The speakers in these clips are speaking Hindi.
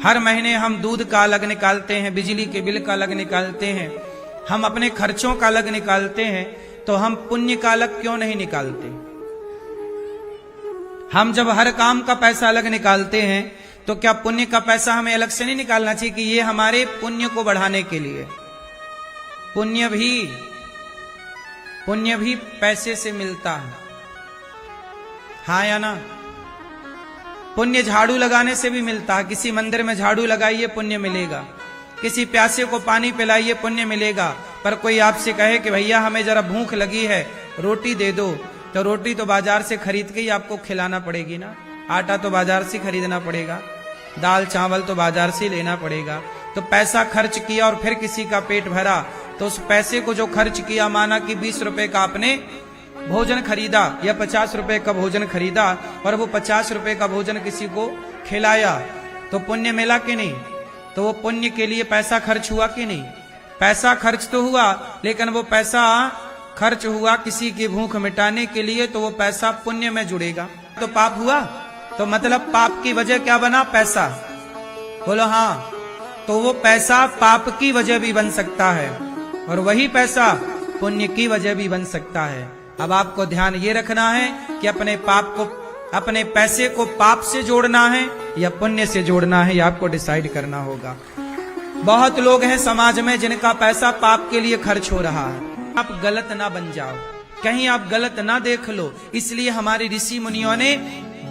हर महीने हम दूध का अलग निकालते हैं, बिजली के बिल का अलग निकालते हैं, हम अपने खर्चों का अलग निकालते हैं, तो हम पुण्य का अलग क्यों नहीं निकालते? हम जब हर काम का पैसा अलग निकालते हैं तो क्या पुण्य का पैसा हमें अलग से नहीं निकालना चाहिए कि ये हमारे पुण्य को बढ़ाने के लिए? पुण्य भी पैसे से मिलता है, हाँ या ना? पुण्य झाड़ू लगाने से भी मिलता है। किसी मंदिर में झाड़ू लगाइए पुण्य मिलेगा, किसी प्यासे को पानी पिलाइए पुण्य मिलेगा। पर कोई आपसे कहे कि भैया हमें जरा भूख लगी है, रोटी दे दो, तो रोटी तो बाजार से खरीद के ही आपको खिलाना पड़ेगी ना। आटा तो बाजार से खरीदना पड़ेगा, दाल चावल तो बाजार से लेना पड़ेगा। तो पैसा खर्च किया और फिर किसी का पेट भरा, तो उस पैसे को जो खर्च किया, माना कि 20 रुपए का आपने भोजन खरीदा या 50 रुपए का भोजन खरीदा, और वो 50 रुपए का भोजन किसी को खिलाया, तो पुण्य मिला कि नहीं? तो वो पुण्य के लिए पैसा खर्च हुआ कि नहीं? पैसा खर्च तो हुआ, लेकिन वो पैसा खर्च हुआ किसी की भूख मिटाने के लिए, तो वो पैसा पुण्य में जुड़ेगा। तो पाप हुआ, तो मतलब पाप की वजह क्या बना? पैसा। बोलो हाँ। तो वो पैसा पाप की वजह भी बन सकता है, और वही पैसा पुण्य की वजह भी बन सकता है। अब आपको ध्यान ये रखना है कि अपने पैसे को पाप से जोड़ना है या पुण्य से जोड़ना है, ये आपको डिसाइड करना होगा। बहुत लोग हैं समाज में जिनका पैसा पाप के लिए खर्च हो रहा है। आप गलत ना बन जाओ, कहीं आप गलत ना देख लो, इसलिए हमारे ऋषि मुनियों ने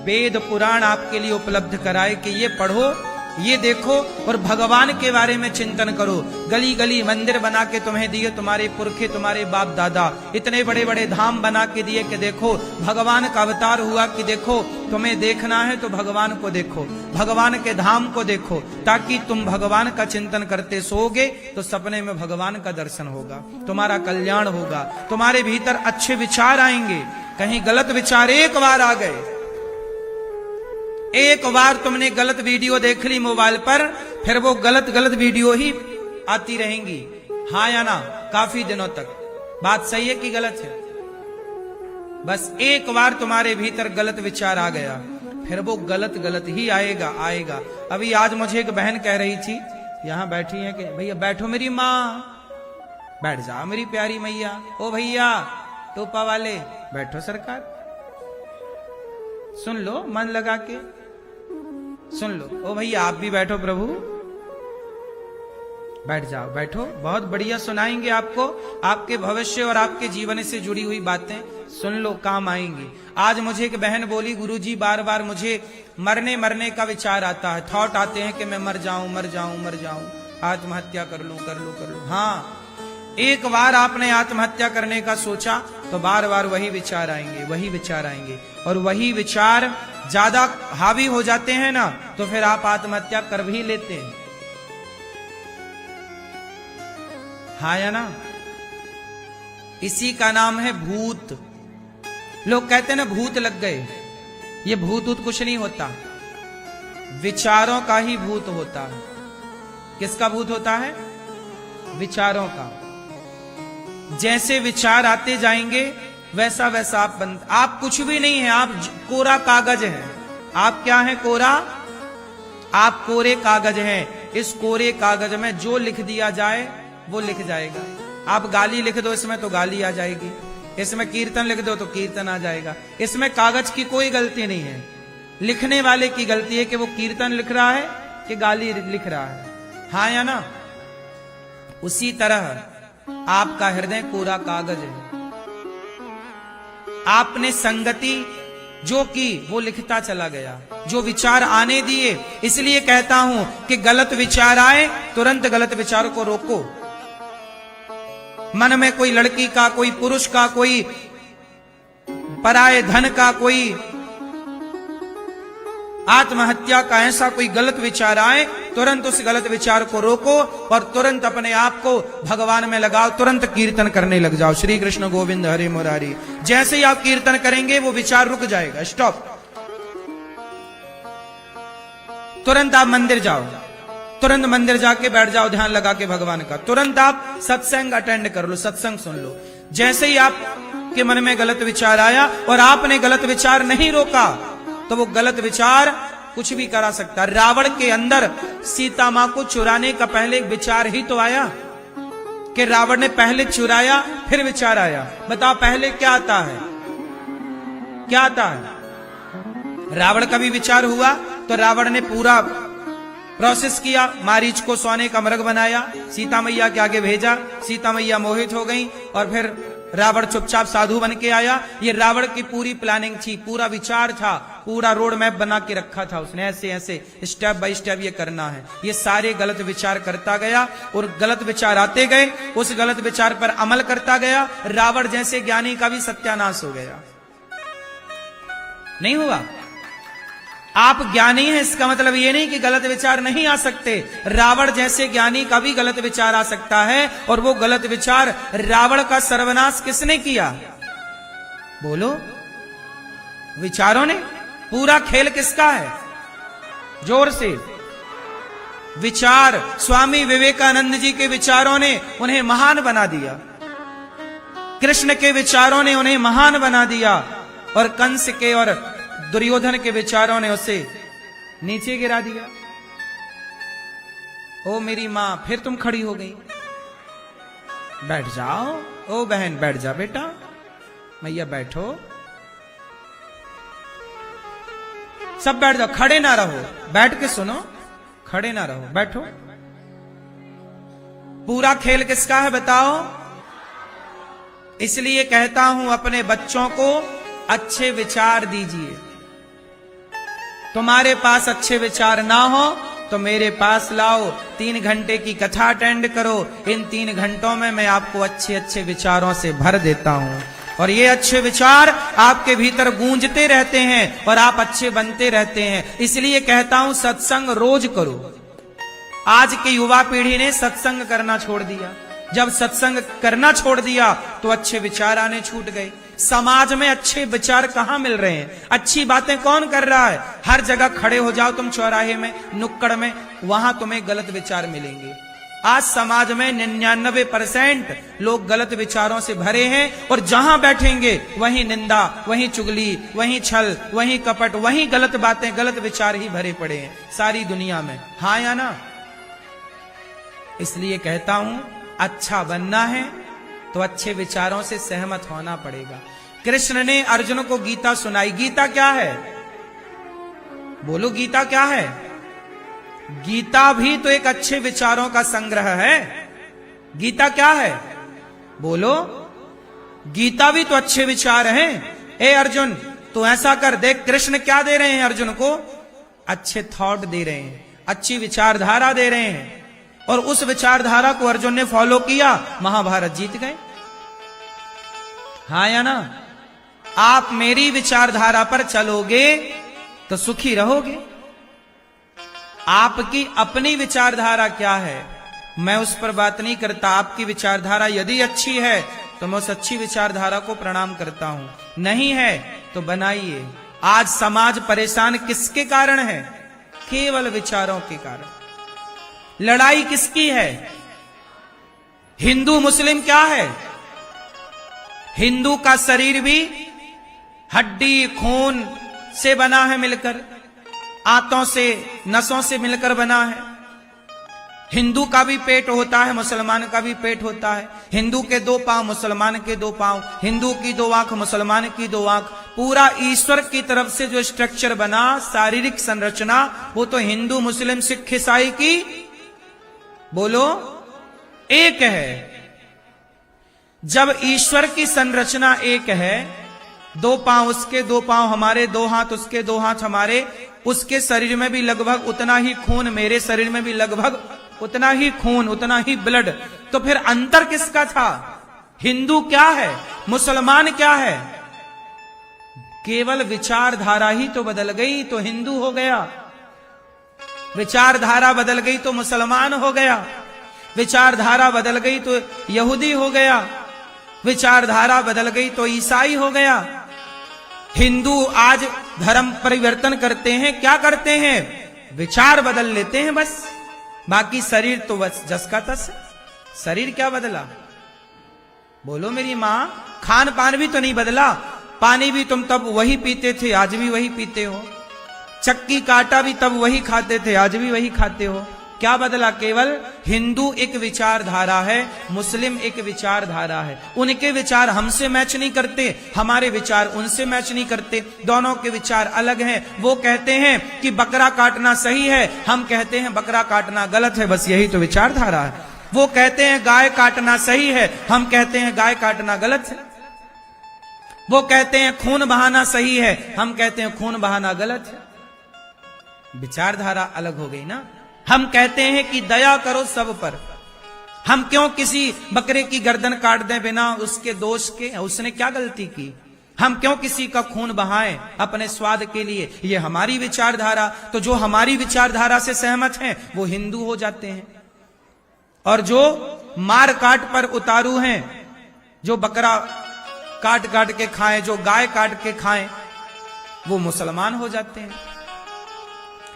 वेद पुराण आपके लिए उपलब्ध कराए कि ये पढ़ो, ये देखो और भगवान के बारे में चिंतन करो। गली गली मंदिर बना के तुम्हें दिए तुम्हारे पुरखे, तुम्हारे बाप दादा, इतने बड़े बड़े धाम बना के दिए कि देखो भगवान का अवतार हुआ, कि देखो तुम्हें देखना है तो भगवान को देखो, भगवान के धाम को देखो, ताकि तुम भगवान का चिंतन करते सोओगे तो सपने में भगवान का दर्शन होगा, तुम्हारा कल्याण होगा, तुम्हारे भीतर अच्छे विचार आएंगे। कहीं गलत विचार एक बार आ गए, एक बार तुमने गलत वीडियो देख ली मोबाइल पर, फिर वो गलत वीडियो ही आती रहेंगी, हाँ या ना? काफी दिनों तक। बात सही है कि गलत है? बस एक बार तुम्हारे भीतर गलत विचार आ गया, फिर वो गलत ही आएगा। अभी आज मुझे एक बहन कह रही थी, यहां बैठी है, कि भैया बैठो मेरी माँ, बैठ जाओ मेरी प्यारी मैया, ओ भैया टोपा वाले बैठो सरकार, सुन लो मन लगा के सुन लो। ओ भैया आप भी बैठो प्रभु, बैठ जाओ, बैठो, बहुत बढ़िया सुनाएंगे आपको, आपके भविष्य और आपके जीवन से जुड़ी हुई बातें सुन लो, काम आएंगी। आज मुझे एक बहन बोली, गुरुजी बार बार मुझे मरने का विचार आता है, थॉट आते हैं कि मैं मर जाऊं, आत्महत्या कर लूं। हाँ, एक बार आपने आत्महत्या करने का सोचा तो बार बार वही विचार आएंगे, और वही विचार ज्यादा हावी हो जाते हैं ना, तो फिर आप आत्महत्या कर भी लेते हैं, हाँ या ना? इसी का नाम है भूत। लोग कहते हैं ना भूत लग गए, ये भूत कुछ नहीं होता, विचारों का ही भूत होता है। किसका भूत होता है? विचारों का। जैसे विचार आते जाएंगे वैसा आप कुछ भी नहीं है, आप कोरा कागज हैं। आप क्या हैं? कोरा। आप कोरे कागज हैं। इस कोरे कागज में जो लिख दिया जाए वो लिख जाएगा। आप गाली लिख दो इसमें तो गाली आ जाएगी, इसमें कीर्तन लिख दो तो कीर्तन आ जाएगा। इसमें कागज की कोई गलती नहीं है, लिखने वाले की गलती है कि वो कीर्तन लिख रहा है कि गाली लिख रहा है, हाँ या ना? उसी तरह आपका हृदय कोरा कागज है। आपने संगति जो की वो लिखता चला गया, जो विचार आने दिए। इसलिए कहता हूं कि गलत विचार आए तुरंत गलत विचार को रोको। मन में कोई लड़की का, कोई पुरुष का, कोई पराये धन का, कोई आत्महत्या का ऐसा कोई गलत विचार आए, तुरंत उस गलत विचार को रोको और तुरंत अपने आप को भगवान में लगाओ, तुरंत कीर्तन करने लग जाओ, श्री कृष्ण गोविंद हरे मुरारी। जैसे ही आप कीर्तन करेंगे वो विचार रुक जाएगा, स्टॉप। तुरंत आप मंदिर जाओ, तुरंत मंदिर जाके बैठ जाओ ध्यान लगा के भगवान का। तुरंत आप सत्संग अटेंड कर लो, सत्संग सुन लो। जैसे ही आप के मन में गलत विचार आया और आपने गलत विचार नहीं रोका तो वो गलत विचार कुछ भी करा सकता। रावण के अंदर सीता मां को चुराने का पहले एक विचार ही तो आया कि रावण ने पहले चुराया फिर विचार आया। बताओ पहले क्या आता है, क्या आता है? रावण का भी विचार हुआ तो रावण ने पूरा प्रोसेस किया, मारीच को सोने का मृग बनाया, सीता मैया के आगे भेजा, सीता मैया मोहित हो गई और फिर रावण चुपचाप साधु बन के आया। ये रावण की पूरी प्लानिंग थी, पूरा विचार था, पूरा रोड मैप बना के रखा था उसने, ऐसे ऐसे स्टेप बाय स्टेप ये करना है। ये सारे गलत विचार करता गया और गलत विचार आते गए, उस गलत विचार पर अमल करता गया। रावण जैसे ज्ञानी का भी सत्यानाश हो गया। नहीं हुआ? आप ज्ञानी हैं इसका मतलब ये नहीं कि गलत विचार नहीं आ सकते। रावण जैसे ज्ञानी का भी गलत विचार आ सकता है और वो गलत विचार, रावण का सर्वनाश किसने किया? बोलो, विचारों ने। पूरा खेल किसका है? जोर से। विचार, स्वामी विवेकानंद जी के विचारों ने उन्हें महान बना दिया, कृष्ण के विचारों ने उन्हें महान बना दिया और कंस के और दुर्योधन के विचारों ने उसे नीचे गिरा दिया। ओ मेरी मां, फिर तुम खड़ी हो गई। बैठ जाओ। ओ बहन बैठ जा बेटा। मैया बैठो। सब बैठ जाओ, खड़े ना रहो, बैठ के सुनो, खड़े ना रहो, बैठो। पूरा खेल किसका है बताओ? इसलिए कहता हूं अपने बच्चों को अच्छे विचार दीजिए। तुम्हारे पास अच्छे विचार ना हो तो मेरे पास लाओ, 3 घंटे की कथा अटेंड करो। इन 3 घंटों में मैं आपको अच्छे अच्छे विचारों से भर देता हूं और ये अच्छे विचार आपके भीतर गूंजते रहते हैं और आप अच्छे बनते रहते हैं। इसलिए कहता हूं सत्संग रोज करो। आज की युवा पीढ़ी ने सत्संग करना छोड़ दिया। जब सत्संग करना छोड़ दिया तो अच्छे विचार आने छूट गए। समाज में अच्छे विचार कहां मिल रहे हैं? अच्छी बातें कौन कर रहा है? हर जगह खड़े हो जाओ तुम, चौराहे में, नुक्कड़ में, वहां तुम्हें गलत विचार मिलेंगे। आज समाज में 99% लोग गलत विचारों से भरे हैं और जहां बैठेंगे वहीं निंदा, वहीं चुगली, वहीं छल, वहीं कपट, वहीं गलत बातें, गलत विचार ही भरे पड़े हैं सारी दुनिया में। हाँ या ना? इसलिए कहता हूं अच्छा बनना है तो अच्छे विचारों से सहमत होना पड़ेगा। कृष्ण ने अर्जुन को गीता सुनाई। गीता क्या है? बोलो, गीता क्या है? गीता भी तो एक अच्छे विचारों का संग्रह है। गीता क्या है? बोलो, गीता भी तो अच्छे विचार हैं। ए अर्जुन, तू ऐसा कर, देख कृष्ण क्या दे रहे हैं अर्जुन को? अच्छे थॉट दे रहे हैं, अच्छी विचारधारा दे रहे हैं और उस विचारधारा को अर्जुन ने फॉलो किया, महाभारत जीत गए। हाँ या ना? आप मेरी विचारधारा पर चलोगे तो सुखी रहोगे। आपकी अपनी विचारधारा क्या है मैं उस पर बात नहीं करता। आपकी विचारधारा यदि अच्छी है तो मैं उस अच्छी विचारधारा को प्रणाम करता हूं, नहीं है तो बनाइए। आज समाज परेशान किसके कारण है? केवल विचारों के कारण। लड़ाई किसकी है? हिंदू मुस्लिम क्या है? हिंदू का शरीर भी हड्डी खून से बना है, मिलकर आंतों से, नसों से मिलकर बना है। हिंदू का भी पेट होता है, मुसलमान का भी पेट होता है। हिंदू के 2 पांव, मुसलमान के 2 पांव, हिंदू की 2 आंख, मुसलमान की 2 आंख। पूरा ईश्वर की तरफ से जो स्ट्रक्चर बना, शारीरिक संरचना, वो तो हिंदू मुस्लिम सिख ईसाई की बोलो एक है। जब ईश्वर की संरचना एक है, 2 पांव उसके, 2 पांव हमारे, 2 हाथ उसके, 2 हाथ हमारे, उसके शरीर में भी लगभग उतना ही खून, मेरे शरीर में भी लगभग उतना ही खून, उतना ही ब्लड, तो फिर अंतर किसका था? हिंदू क्या है, मुसलमान क्या है? केवल विचारधारा ही तो बदल गई तो हिंदू हो गया, विचारधारा बदल गई तो मुसलमान हो गया, विचारधारा बदल गई तो यहूदी हो गया, विचारधारा बदल गई तो ईसाई हो गया। हिंदू आज धर्म परिवर्तन करते हैं, क्या करते हैं? विचार बदल लेते हैं बस, बाकी शरीर तो बस जस का तस। शरीर क्या बदला? बोलो मेरी मां, खान पान भी तो नहीं बदला। पानी भी तुम तब वही पीते थे, आज भी वही पीते हो। चक्की काटा भी तब वही खाते थे, आज भी वही खाते हो। क्या बदला? केवल हिंदू एक विचारधारा है, मुस्लिम एक विचारधारा है। उनके विचार हमसे मैच नहीं करते, हमारे विचार उनसे मैच नहीं करते, दोनों के विचार अलग हैं। वो कहते हैं कि बकरा काटना सही है, हम कहते हैं बकरा काटना गलत है, बस यही तो विचारधारा है। वो कहते हैं गाय काटना सही है, हम कहते हैं गाय काटना गलत है। वो कहते हैं खून बहाना सही है, हम कहते हैं खून बहाना गलत है। विचारधारा अलग हो गई ना। हम कहते हैं कि दया करो सब पर, हम क्यों किसी बकरे की गर्दन काट दें बिना उसके दोष के? उसने क्या गलती की? हम क्यों किसी का खून बहाएं अपने स्वाद के लिए? ये हमारी विचारधारा। तो जो हमारी विचारधारा से सहमत हैं वो हिंदू हो जाते हैं, और जो मार काट पर उतारू हैं, जो बकरा काट काट के खाएं, जो गाय काट के खाएं, वो मुसलमान हो जाते हैं।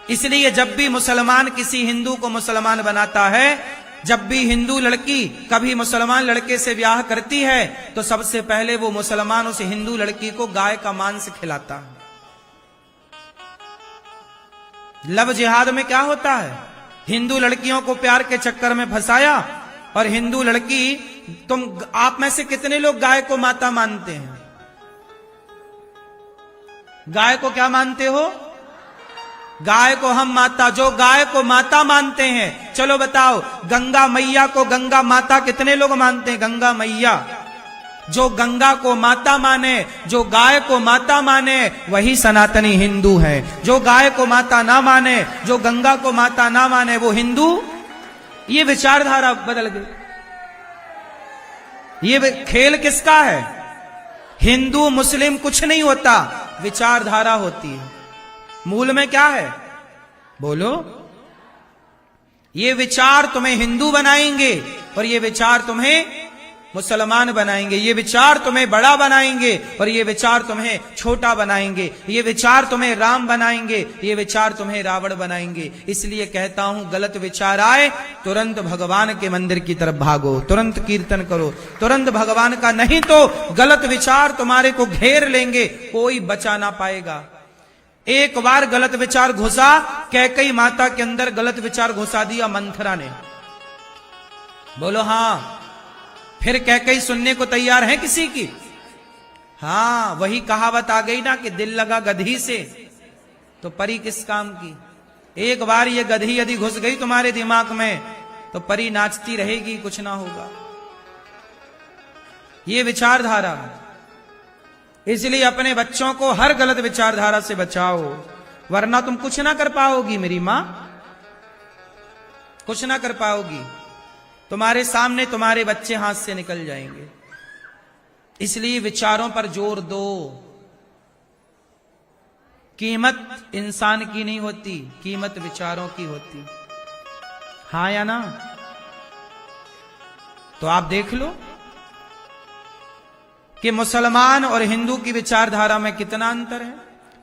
इसलिए जब भी मुसलमान किसी हिंदू को मुसलमान बनाता है, जब भी हिंदू लड़की कभी मुसलमान लड़के से ब्याह करती है, तो सबसे पहले वो मुसलमान उस हिंदू लड़की को गाय का मांस खिलाता है। लव जिहाद में क्या होता है? हिंदू लड़कियों को प्यार के चक्कर में फंसाया, और हिंदू लड़की, तुम आप में से कितने लोग गाय को माता मानते हैं? गाय को क्या मानते हो? गाय को हम माता। जो गाय को माता मानते हैं, चलो बताओ, गंगा मैया को गंगा माता कितने लोग मानते हैं? गंगा मैया। जो गंगा को माता माने, जो गाय को माता माने, वही सनातनी हिंदू है। जो गाय को माता ना माने, जो गंगा को माता ना माने, वो हिंदू। ये विचारधारा बदल गई। ये खेल किसका है? हिंदू मुस्लिम कुछ नहीं होता, विचारधारा होती है। मूल में क्या है? बोलो। ये विचार तुम्हें हिंदू बनाएंगे, और ये विचार तुम्हें मुसलमान बनाएंगे। ये विचार तुम्हें बड़ा बनाएंगे, और ये विचार तुम्हें छोटा बनाएंगे। ये विचार तुम्हें राम बनाएंगे, ये विचार तुम्हें रावण बनाएंगे। इसलिए कहता हूं, गलत विचार आए तुरंत भगवान के मंदिर की तरफ भागो, तुरंत कीर्तन करो, तुरंत भगवान का, नहीं तो गलत विचार तुम्हारे को घेर लेंगे, कोई बचा ना पाएगा। एक बार गलत विचार घुसा, कैकई माता के अंदर गलत विचार घुसा दिया मंथरा ने। बोलो हां। फिर कैकई सुनने को तैयार है किसी की? हां, वही कहावत आ गई ना कि दिल लगा गधी से तो परी किस काम की। एक बार ये गधी यदि घुस गई तुम्हारे दिमाग में, तो परी नाचती रहेगी, कुछ ना होगा। ये विचारधारा। इसलिए अपने बच्चों को हर गलत विचारधारा से बचाओ, वरना तुम कुछ ना कर पाओगी। मेरी मां, कुछ ना कर पाओगी। तुम्हारे सामने तुम्हारे बच्चे हाथ से निकल जाएंगे। इसलिए विचारों पर जोर दो। कीमत इंसान की नहीं होती, कीमत विचारों की होती। हाँ या ना? तो आप देख लो कि मुसलमान और हिंदू की विचारधारा में कितना अंतर है।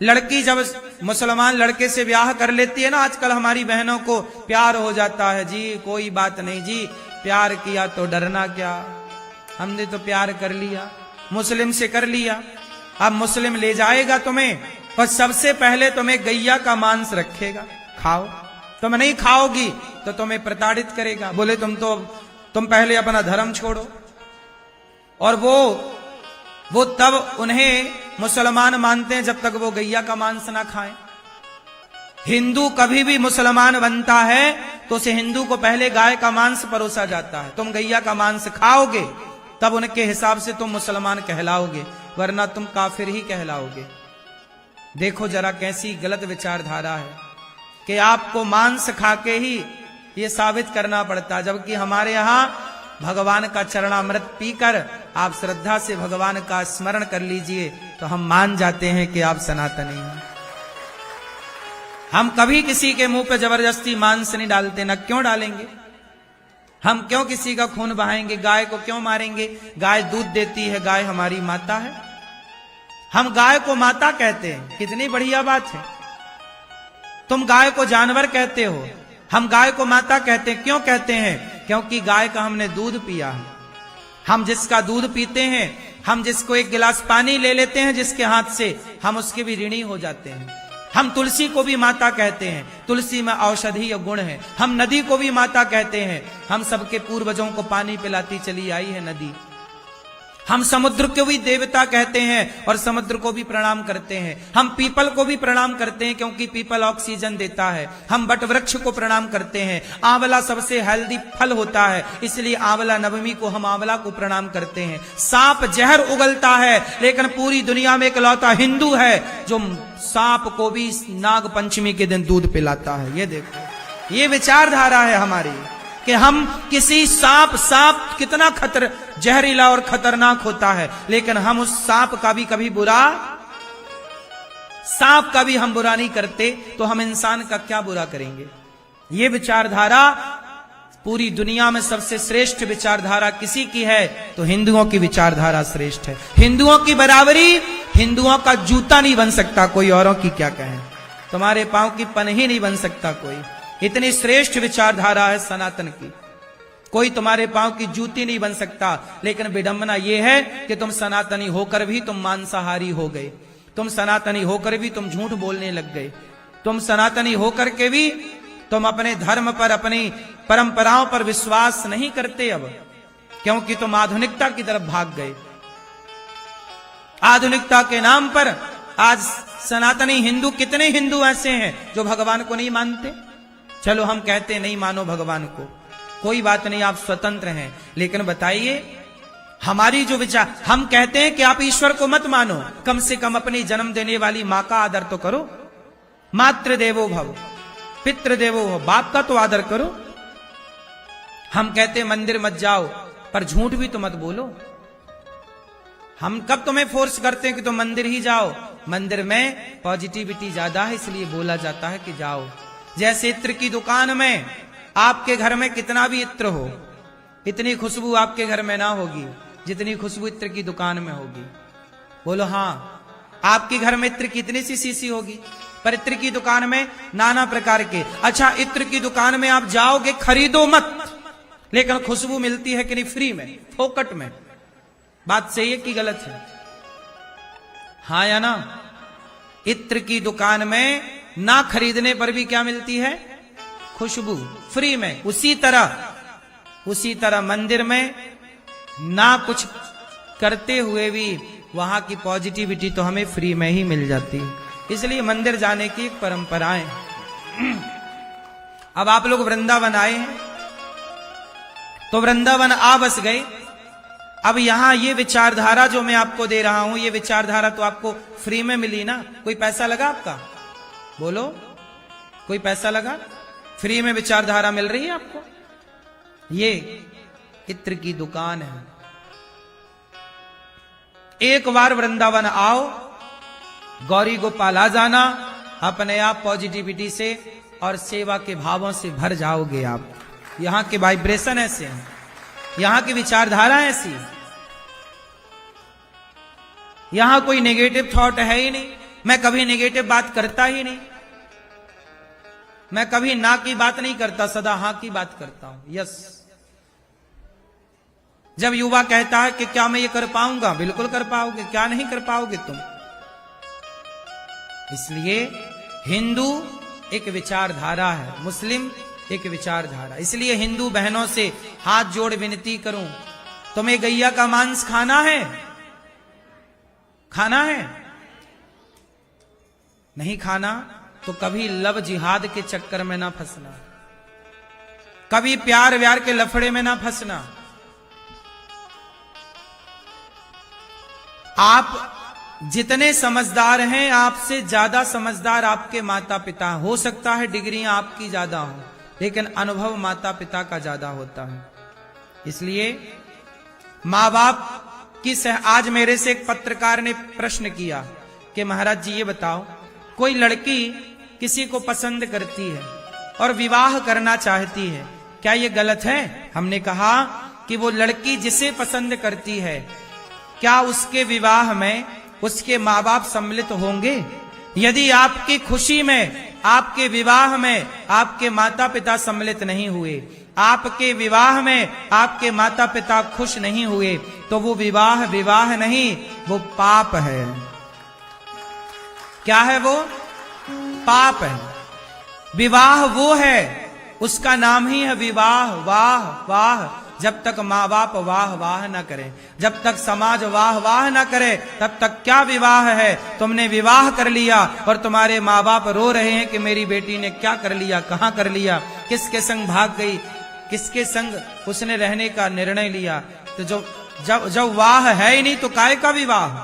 लड़की जब मुसलमान लड़के से ब्याह कर लेती है ना, आजकल हमारी बहनों को प्यार हो जाता है, जी कोई बात नहीं जी, प्यार किया तो डरना क्या, हमने तो प्यार कर लिया, मुस्लिम से कर लिया। अब मुस्लिम ले जाएगा तुम्हें, और सबसे पहले तुम्हें गैया का मांस रखेगा, खाओ। तुम नहीं खाओगी तो तुम्हें प्रताड़ित करेगा, बोले तुम पहले अपना धर्म छोड़ो। और वो तब उन्हें मुसलमान मानते हैं जब तक वो गैया का मांस ना खाएं। हिंदू कभी भी मुसलमान बनता है तो उसे हिंदू को पहले गाय का मांस परोसा जाता है। तुम गैया का मांस खाओगे तब उनके हिसाब से तुम मुसलमान कहलाओगे, वरना तुम काफिर ही कहलाओगे। देखो जरा कैसी गलत विचारधारा है कि आपको मांस खा के ही ये साबित करना पड़ता है, जबकि हमारे यहां भगवान का चरणामृत पीकर आप श्रद्धा से भगवान का स्मरण कर लीजिए तो हम मान जाते हैं कि आप सनातनी हैं। हम कभी किसी के मुंह पे जबरदस्ती मांस नहीं डालते, न क्यों डालेंगे। हम क्यों किसी का खून बहाएंगे, गाय को क्यों मारेंगे। गाय दूध देती है, गाय हमारी माता है। हम गाय को माता कहते हैं, कितनी बढ़िया बात है। तुम गाय को जानवर कहते हो, हम गाय को माता कहते हैं। क्यों कहते हैं? क्योंकि गाय का हमने दूध पिया है। हम जिसका दूध पीते हैं, हम जिसको एक गिलास पानी ले लेते हैं जिसके हाथ से, हम उसके भी ऋणी हो जाते हैं। हम तुलसी को भी माता कहते हैं, तुलसी में औषधीय गुण है। हम नदी को भी माता कहते हैं, हम सबके पूर्वजों को पानी पिलाती चली आई है नदी। हम समुद्र को भी देवता कहते हैं और समुद्र को भी प्रणाम करते हैं। हम पीपल को भी प्रणाम करते हैं क्योंकि पीपल ऑक्सीजन देता है। हम बट वृक्ष को प्रणाम करते हैं। आंवला सबसे हेल्दी फल होता है, इसलिए आंवला नवमी को हम आंवला को प्रणाम करते हैं। सांप जहर उगलता है, लेकिन पूरी दुनिया में इकलौता हिंदू है जो सांप को भी नाग पंचमी के दिन दूध पिलाता है। ये देखो, ये विचारधारा है हमारी कि हम किसी सांप कितना जहरीला और खतरनाक होता है, लेकिन हम उस सांप का भी कभी सांप का भी हम बुरा नहीं करते, तो हम इंसान का क्या बुरा करेंगे। ये विचारधारा पूरी दुनिया में सबसे श्रेष्ठ विचारधारा किसी की है तो हिंदुओं की विचारधारा श्रेष्ठ है। हिंदुओं की बराबरी, हिंदुओं का जूता नहीं बन सकता कोई, औरों की क्या कहें। तुम्हारे पांव की पनही नहीं बन सकता कोई, इतनी श्रेष्ठ विचारधारा है सनातन की। कोई तुम्हारे पांव की जूती नहीं बन सकता, लेकिन विडंबना यह है कि तुम सनातनी होकर भी तुम मांसाहारी हो गए, तुम सनातनी होकर भी तुम झूठ बोलने लग गए, तुम सनातनी होकर के भी तुम अपने धर्म पर, अपनी परंपराओं पर विश्वास नहीं करते अब, क्योंकि तुम आधुनिकता की तरफ भाग गए। आधुनिकता के नाम पर आज सनातनी हिंदू, कितने हिंदू ऐसे हैं जो भगवान को नहीं मानते। चलो हम कहते नहीं मानो भगवान को, कोई बात नहीं, आप स्वतंत्र हैं, लेकिन बताइए हमारी जो विचार, हम कहते हैं कि आप ईश्वर को मत मानो, कम से कम अपनी जन्म देने वाली मां का आदर तो करो। मातृ देवो भव, पितृ देवो भव, बाप का तो आदर करो। हम कहते मंदिर मत जाओ, पर झूठ भी तो मत बोलो। हम कब तुम्हें फोर्स करते हैं कि तुम मंदिर ही जाओ। मंदिर में पॉजिटिविटी ज्यादा है, इसलिए बोला जाता है कि जाओ। जैसे इत्र की दुकान में, आपके घर में कितना भी इत्र हो, इतनी खुशबू आपके घर में ना होगी जितनी खुशबू इत्र की दुकान में होगी। बोलो हाँ, आपके घर में इत्र कितनी सी सीसी होगी, पर इत्र की दुकान में नाना प्रकार के। अच्छा, इत्र की दुकान में आप जाओगे, खरीदो मत, लेकिन खुशबू मिलती है कि नहीं, फ्री में, फोकट में। बात सही है कि गलत है? हाँ या ना? इत्र की दुकान में ना खरीदने पर भी क्या मिलती है? खुशबू, फ्री में। उसी तरह मंदिर में ना कुछ करते हुए भी वहां की पॉजिटिविटी तो हमें फ्री में ही मिल जाती है। इसलिए मंदिर जाने की एक परंपरा है। अब आप लोग वृंदावन आए हैं, तो वृंदावन आ बस गए। अब यहां ये विचारधारा जो मैं आपको दे रहा हूं, ये विचारधारा तो आपको फ्री में मिली ना, कोई पैसा लगा आपका? बोलो, कोई पैसा लगा? फ्री में विचारधारा मिल रही है आपको। ये इत्र की दुकान है। एक बार वृंदावन आओ, गौरी गोपाल आ जाना, अपने आप पॉजिटिविटी से और सेवा के भावों से भर जाओगे आप। यहां के वाइब्रेशन ऐसे हैं, यहां की विचारधारा ऐसी है, यहां कोई नेगेटिव थॉट है ही नहीं। मैं कभी नेगेटिव बात करता ही नहीं, मैं कभी ना की बात नहीं करता, सदा हां की बात करता हूं। यस, जब युवा कहता है कि क्या मैं ये कर पाऊंगा, बिल्कुल कर पाओगे, क्या नहीं कर पाओगे तुम। इसलिए हिंदू एक विचारधारा है, मुस्लिम एक विचारधारा। इसलिए हिंदू बहनों से हाथ जोड़ विनती करूं, तुम्हें गैया का मांस खाना है? खाना है? नहीं खाना तो कभी लव जिहाद के चक्कर में ना फंसना, कभी प्यार व्यार के लफड़े में ना फंसना। आप जितने समझदार हैं, आपसे ज्यादा समझदार आपके माता पिता। हो सकता है डिग्रियां आपकी ज्यादा हो, लेकिन अनुभव माता पिता का ज्यादा होता है। इसलिए मां बाप की आज मेरे से एक पत्रकार ने प्रश्न किया कि महाराज जी ये बताओ, कोई लड़की किसी को पसंद करती है और विवाह करना चाहती है, क्या ये गलत है? हमने कहा कि वो लड़की जिसे पसंद करती है, क्या उसके विवाह में उसके माँ बाप सम्मिलित होंगे? यदि आपकी खुशी में, आपके विवाह में आपके माता पिता सम्मिलित नहीं हुए, आपके विवाह में आपके माता पिता खुश नहीं हुए, तो वो विवाह विवाह नहीं, वो पाप है। क्या है वो? पाप है। विवाह वो है, उसका नाम ही है विवाह। वाह वाह, जब तक माँ बाप वाह वाह ना करें, जब तक समाज वाह वाह ना करे, तब तक क्या विवाह है। तुमने विवाह कर लिया और तुम्हारे माँ बाप रो रहे हैं कि मेरी बेटी ने क्या कर लिया, कहां कर लिया, किसके संग भाग गई, किसके संग उसने रहने का निर्णय लिया। तो जब वाह है ही नहीं तो काय का विवाह।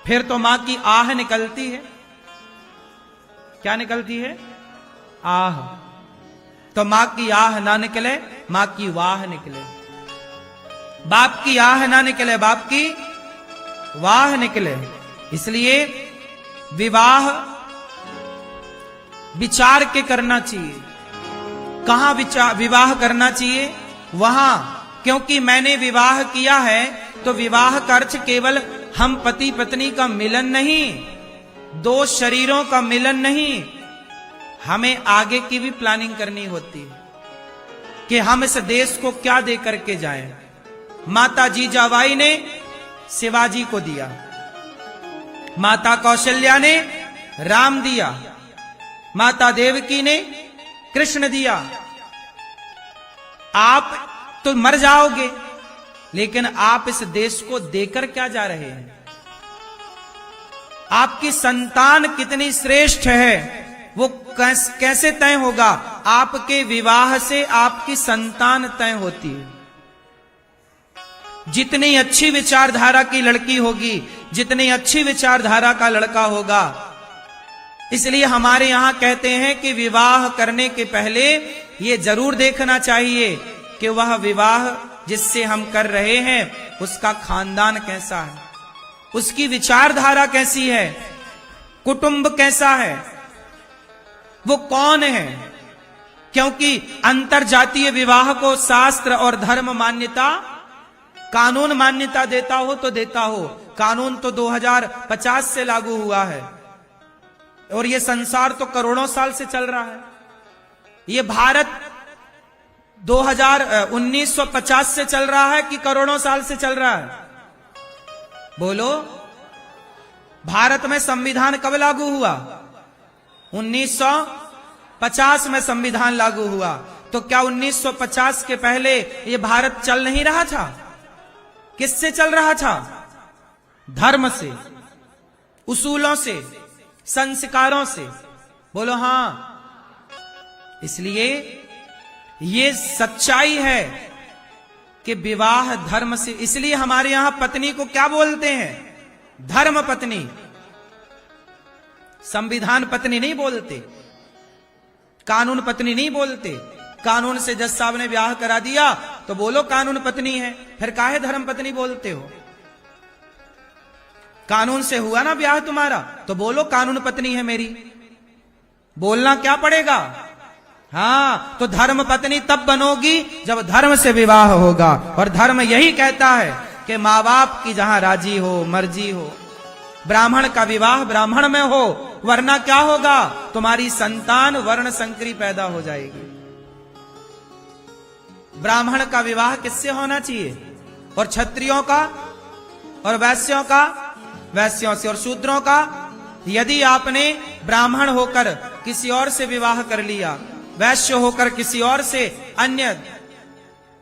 फिर तो मां की आह निकलती है। क्या निकलती है? आह। तो मां की आह ना निकले, मां की वाह निकले। बाप की आह ना निकले, बाप की वाह निकले। इसलिए विवाह विचार के करना चाहिए। कहां विवाह करना चाहिए? वहां, क्योंकि मैंने विवाह किया है तो विवाह का अर्थ केवल हम पति पत्नी का मिलन नहीं, दो शरीरों का मिलन नहीं, हमें आगे की भी प्लानिंग करनी होती है कि हम इस देश को क्या दे करके जाएं। माता जीजाबाई ने शिवाजी को दिया, माता कौशल्या ने राम दिया, माता देवकी ने कृष्ण दिया। आप तो मर जाओगे, लेकिन आप इस देश को देकर क्या जा रहे हैं? आपकी संतान कितनी श्रेष्ठ है वो कैसे तय होगा? आपके विवाह से आपकी संतान तय होती है। जितनी अच्छी विचारधारा की लड़की होगी, जितनी अच्छी विचारधारा का लड़का होगा। इसलिए हमारे यहां कहते हैं कि विवाह करने के पहले ये जरूर देखना चाहिए कि वह विवाह जिससे हम कर रहे हैं उसका खानदान कैसा है, उसकी विचारधारा कैसी है, कुटुंब कैसा है, वो कौन है। क्योंकि अंतर जातीय विवाह को शास्त्र और धर्म मान्यता, कानून मान्यता देता हो तो देता हो। कानून तो 2050 से लागू हुआ है और ये संसार तो करोड़ों साल से चल रहा है। ये भारत 1950 से चल रहा है कि करोड़ों साल से चल रहा है? बोलो। भारत में संविधान कब लागू हुआ? 1950 में संविधान लागू हुआ। तो क्या 1950 के पहले ये भारत चल नहीं रहा था? किससे चल रहा था? धर्म से, उसूलों से, संस्कारों से। बोलो हां। इसलिए ये सच्चाई है कि विवाह धर्म से। इसलिए हमारे यहां पत्नी को क्या बोलते हैं? धर्म पत्नी, संविधान पत्नी नहीं बोलते, कानून पत्नी नहीं बोलते। कानून से जज साहब ने ब्याह करा दिया तो बोलो कानून पत्नी है, फिर काहे धर्म पत्नी बोलते हो? कानून से हुआ ना ब्याह तुम्हारा तो बोलो कानून पत्नी है मेरी, बोलना क्या पड़ेगा? हां, तो धर्म पत्नी तब बनोगी जब धर्म से विवाह होगा। और धर्म यही कहता है कि माँ बाप की जहां राजी हो, मर्जी हो। ब्राह्मण का विवाह ब्राह्मण में हो, वरना क्या होगा? तुम्हारी संतान वर्ण संकरी पैदा हो जाएगी। ब्राह्मण का विवाह किससे होना चाहिए? और क्षत्रियों का और वैश्यों का वैश्यों से, और शूद्रों का। यदि आपने ब्राह्मण होकर किसी और से विवाह कर लिया, वैश्य होकर किसी और से, अन्य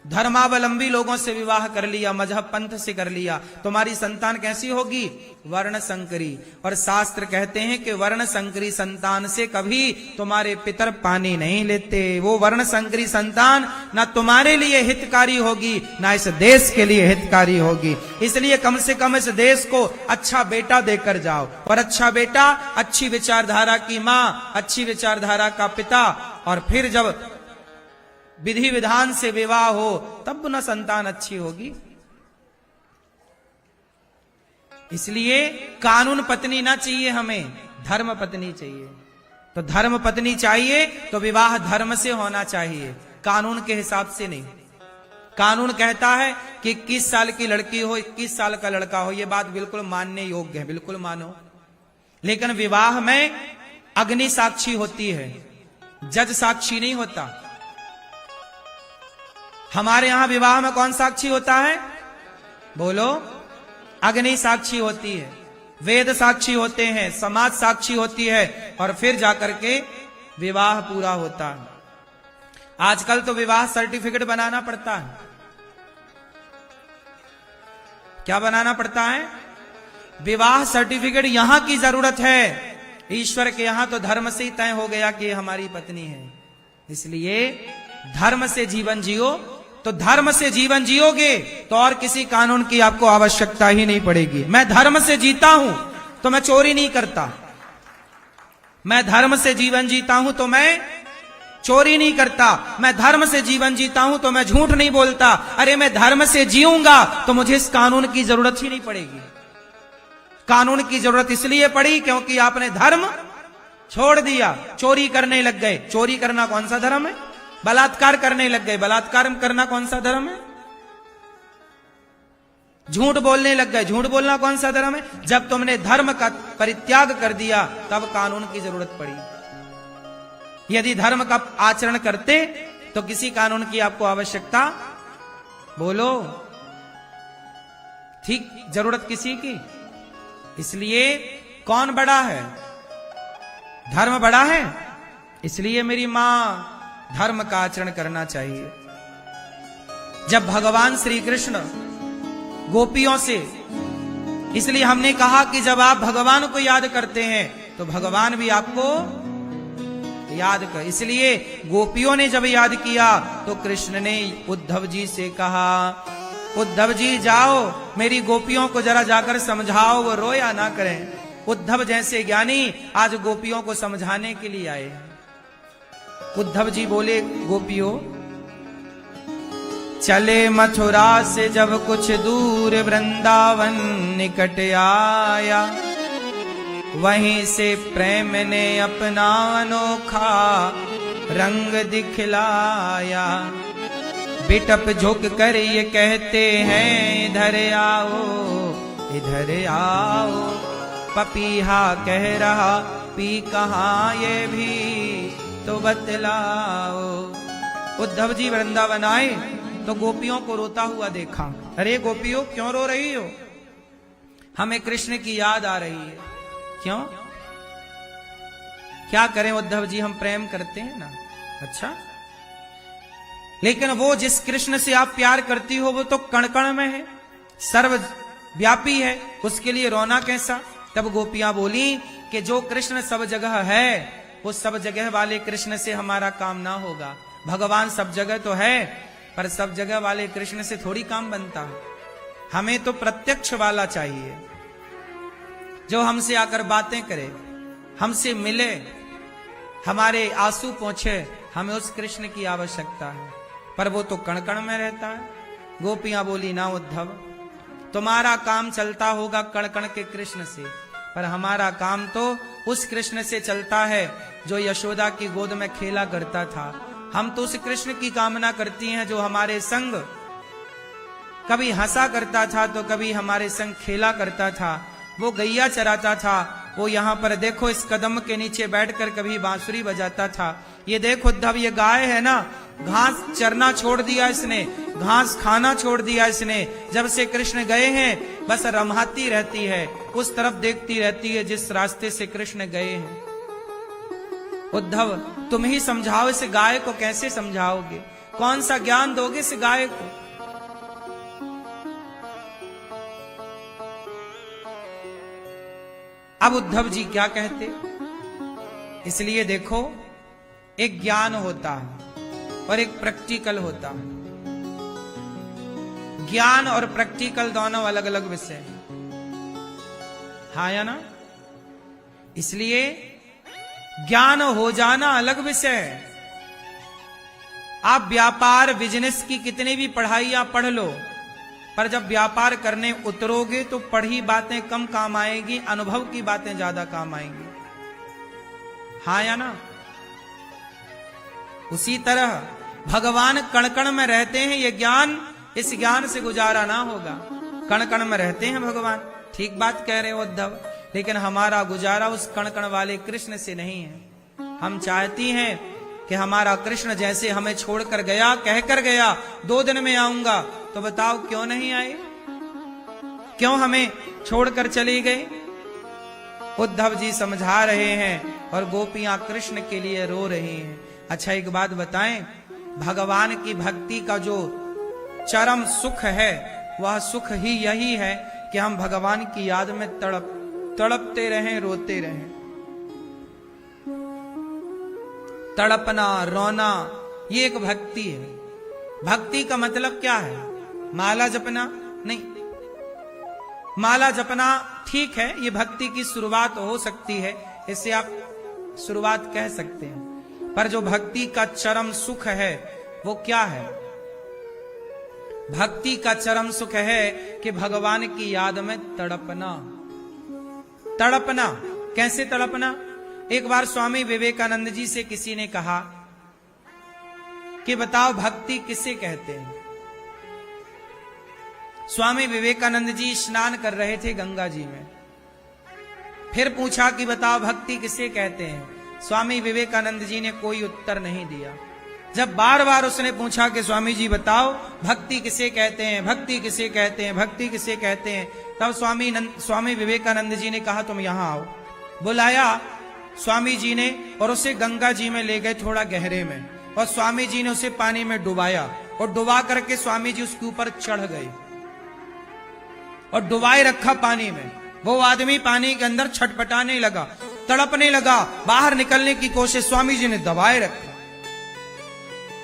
धर्मावलंबी लोगों से विवाह कर लिया, मजहब पंथ से कर लिया, तुम्हारी संतान कैसी होगी? वर्ण संकरी। और शास्त्र कहते हैं कि वर्ण संकरी संतान से कभी तुम्हारे पितर पानी नहीं लेते। वो वर्ण संकरी संतान ना तुम्हारे लिए हितकारी होगी, ना इस देश के लिए हितकारी होगी। इसलिए कम से कम इस देश को अच्छा बेटा देकर जाओ। और अच्छा बेटा, अच्छी विचारधारा की मां, अच्छी विचारधारा का पिता, और फिर जब विधि विधान से विवाह हो तब न संतान अच्छी होगी। इसलिए कानून पत्नी ना चाहिए हमें, धर्म पत्नी चाहिए। तो धर्म पत्नी चाहिए तो विवाह धर्म से होना चाहिए, कानून के हिसाब से नहीं। कानून कहता है कि 21 साल की लड़की हो, 21 साल का लड़का हो, यह बात बिल्कुल मानने योग्य है, बिल्कुल मानो। लेकिन विवाह में अग्नि साक्षी होती है, जज साक्षी नहीं होता। हमारे यहां विवाह में कौन साक्षी होता है? बोलो। अग्नि साक्षी होती है। वेद साक्षी होते हैं, समाज साक्षी होती है, और फिर जाकर के विवाह पूरा होता है। आजकल तो विवाह सर्टिफिकेट बनाना पड़ता है। क्या बनाना पड़ता है? विवाह सर्टिफिकेट। यहां की जरूरत है, ईश्वर के यहां तो धर्म से ही तय हो गया कि हमारी पत्नी है। इसलिए धर्म से जीवन जियो, तो धर्म से जीवन जियोगे तो और किसी कानून की आपको आवश्यकता ही नहीं पड़ेगी। मैं धर्म से जीता हूं तो मैं चोरी नहीं करता, मैं धर्म से जीवन जीता हूं तो मैं चोरी नहीं करता, मैं धर्म से जीवन जीता हूं तो मैं झूठ नहीं बोलता। अरे मैं धर्म से जीऊंगा तो मुझे इस कानून की जरूरत ही नहीं पड़ेगी। कानून की जरूरत इसलिए पड़ी क्योंकि आपने धर्म छोड़ दिया, चोरी करने लग गए। चोरी करना कौन सा धर्म है? बलात्कार करने लग गए, बलात्कार करना कौन सा धर्म है? झूठ बोलने लग गए, झूठ बोलना कौन सा धर्म है? जब तुमने धर्म का परित्याग कर दिया तब कानून की जरूरत पड़ी। यदि धर्म का आचरण करते तो किसी कानून की आपको आवश्यकता, बोलो, ठीक जरूरत किसी की? इसलिए कौन बड़ा है? धर्म बड़ा है। इसलिए मेरी मां धर्म का आचरण करना चाहिए। जब भगवान श्री कृष्ण गोपियों से, इसलिए हमने कहा कि जब आप भगवान को याद करते हैं तो भगवान भी आपको याद कर। इसलिए गोपियों ने जब याद किया तो कृष्ण ने उद्धव जी से कहा, उद्धव जी जाओ मेरी गोपियों को जरा जाकर समझाओ, वो रोया ना करें। उद्धव जैसे ज्ञानी आज गोपियों को समझाने के लिए आए। उद्धव जी बोले, गोपियों चले मथुरा से जब कुछ दूर वृंदावन निकट आया, वहीं से प्रेम ने अपना अनोखा रंग दिखलाया। बिटप झुक कर ये कहते हैं इधर आओ, इधर आओ। पपीहा कह रहा पी कहाँ ये भी तो बतलाओ। उद्धव जी वृंदावन आए तो गोपियों को रोता हुआ देखा। अरे गोपियों क्यों रो रही हो? हमें कृष्ण की याद आ रही है। क्यों? क्या करें उद्धव जी, हम प्रेम करते हैं ना। अच्छा, लेकिन वो जिस कृष्ण से आप प्यार करती हो वो तो कण कण में है, सर्वव्यापी है, उसके लिए रोना कैसा? तब गोपियां बोली कि जो कृष्ण सब जगह है वो सब जगह वाले कृष्ण से हमारा काम ना होगा। भगवान सब जगह तो है पर सब जगह वाले कृष्ण से थोड़ी काम बनता। हमें तो प्रत्यक्ष वाला चाहिए, जो हमसे आकर बातें करे, हमसे मिले, हमारे आंसू पोंछे। हमें उस कृष्ण की आवश्यकता है, पर वो तो कण कण में रहता है। गोपियां बोली, ना उद्धव, तुम्हारा काम चलता होगा कण कण के कृष्ण से, पर हमारा काम तो उस कृष्ण से चलता है जो यशोदा की गोद में खेला करता था। हम तो उस कृष्ण की कामना करती हैं जो हमारे संग कभी हंसा करता था तो कभी हमारे संग खेला करता था। वो गैया चराता था, वो यहाँ पर देखो इस कदम के नीचे बैठकर कभी बांसुरी बजाता था। ये देखो उद्धव, ये गाय है ना, घास चरना छोड़ दिया इसने, घास खाना छोड़ दिया इसने। जब से कृष्ण गए हैं बस रमाती रहती है, उस तरफ देखती रहती है जिस रास्ते से कृष्ण गए हैं। उद्धव तुम ही समझाओ, इस गाय को कैसे समझाओगे? कौन सा ज्ञान दोगे इस गाय को? अब उद्धव जी क्या कहते? इसलिए देखो, एक ज्ञान होता है और एक प्रैक्टिकल होता है। ज्ञान और प्रैक्टिकल दोनों अलग अलग विषय हैं, हाँ या ना? इसलिए ज्ञान हो जाना अलग विषय है। आप व्यापार बिजनेस की कितनी भी पढ़ाई आप पढ़ लो, पर जब व्यापार करने उतरोगे तो पढ़ी बातें कम काम आएगी, अनुभव की बातें ज्यादा काम आएंगी, हाँ या ना? उसी तरह भगवान कण कण में रहते हैं। ये ज्ञान, इस ज्ञान से गुजारा ना होगा। कण कण में रहते हैं भगवान, ठीक बात कह रहे हो उद्धव, लेकिन हमारा गुजारा उस कण कण वाले कृष्ण से नहीं है। हम चाहती हैं कि हमारा कृष्ण जैसे हमें छोड़कर गया, कहकर गया 2 दिन में आऊंगा, तो बताओ क्यों नहीं आए? क्यों हमें छोड़कर चले गए? उद्धव जी समझा रहे हैं और गोपियां कृष्ण के लिए रो रही हैं। अच्छा एक बात बताएं, भगवान की भक्ति का जो चरम सुख है वह सुख ही यही है कि हम भगवान की याद में तड़पते रहें, रोते रहें। तड़पना, रोना, ये एक भक्ति है। भक्ति का मतलब क्या है? माला जपना नहीं। माला जपना ठीक है, ये भक्ति की शुरुआत हो सकती है, इससे आप शुरुआत कह सकते हैं, पर जो भक्ति का चरम सुख है वो क्या है? भक्ति का चरम सुख है कि भगवान की याद में तड़पना। तड़पना कैसे तड़पना? एक बार स्वामी विवेकानंद जी से किसी ने कहा कि बताओ भक्ति किसे कहते हैं? स्वामी विवेकानंद जी स्नान कर रहे थे गंगा जी में। फिर पूछा कि बताओ भक्ति किसे कहते हैं? स्वामी विवेकानंद जी ने कोई उत्तर नहीं दिया। जब बार बार उसने पूछा कि स्वामी जी बताओ भक्ति किसे कहते हैं, भक्ति किसे कहते हैं, भक्ति किसे कहते हैं, तब स्वामी विवेकानंद जी ने कहा तुम यहां आओ। बुलाया स्वामी जी ने और उसे गंगा जी में ले गए थोड़ा गहरे में, और स्वामी जी ने उसे पानी में डुबाया और डुबा करके स्वामी जी उसके ऊपर चढ़ गए और डुबाए रखा पानी में। वो आदमी पानी के अंदर छटपटाने लगा, तड़पने लगा, बाहर निकलने की कोशिश, स्वामी जी ने दबाए रखा।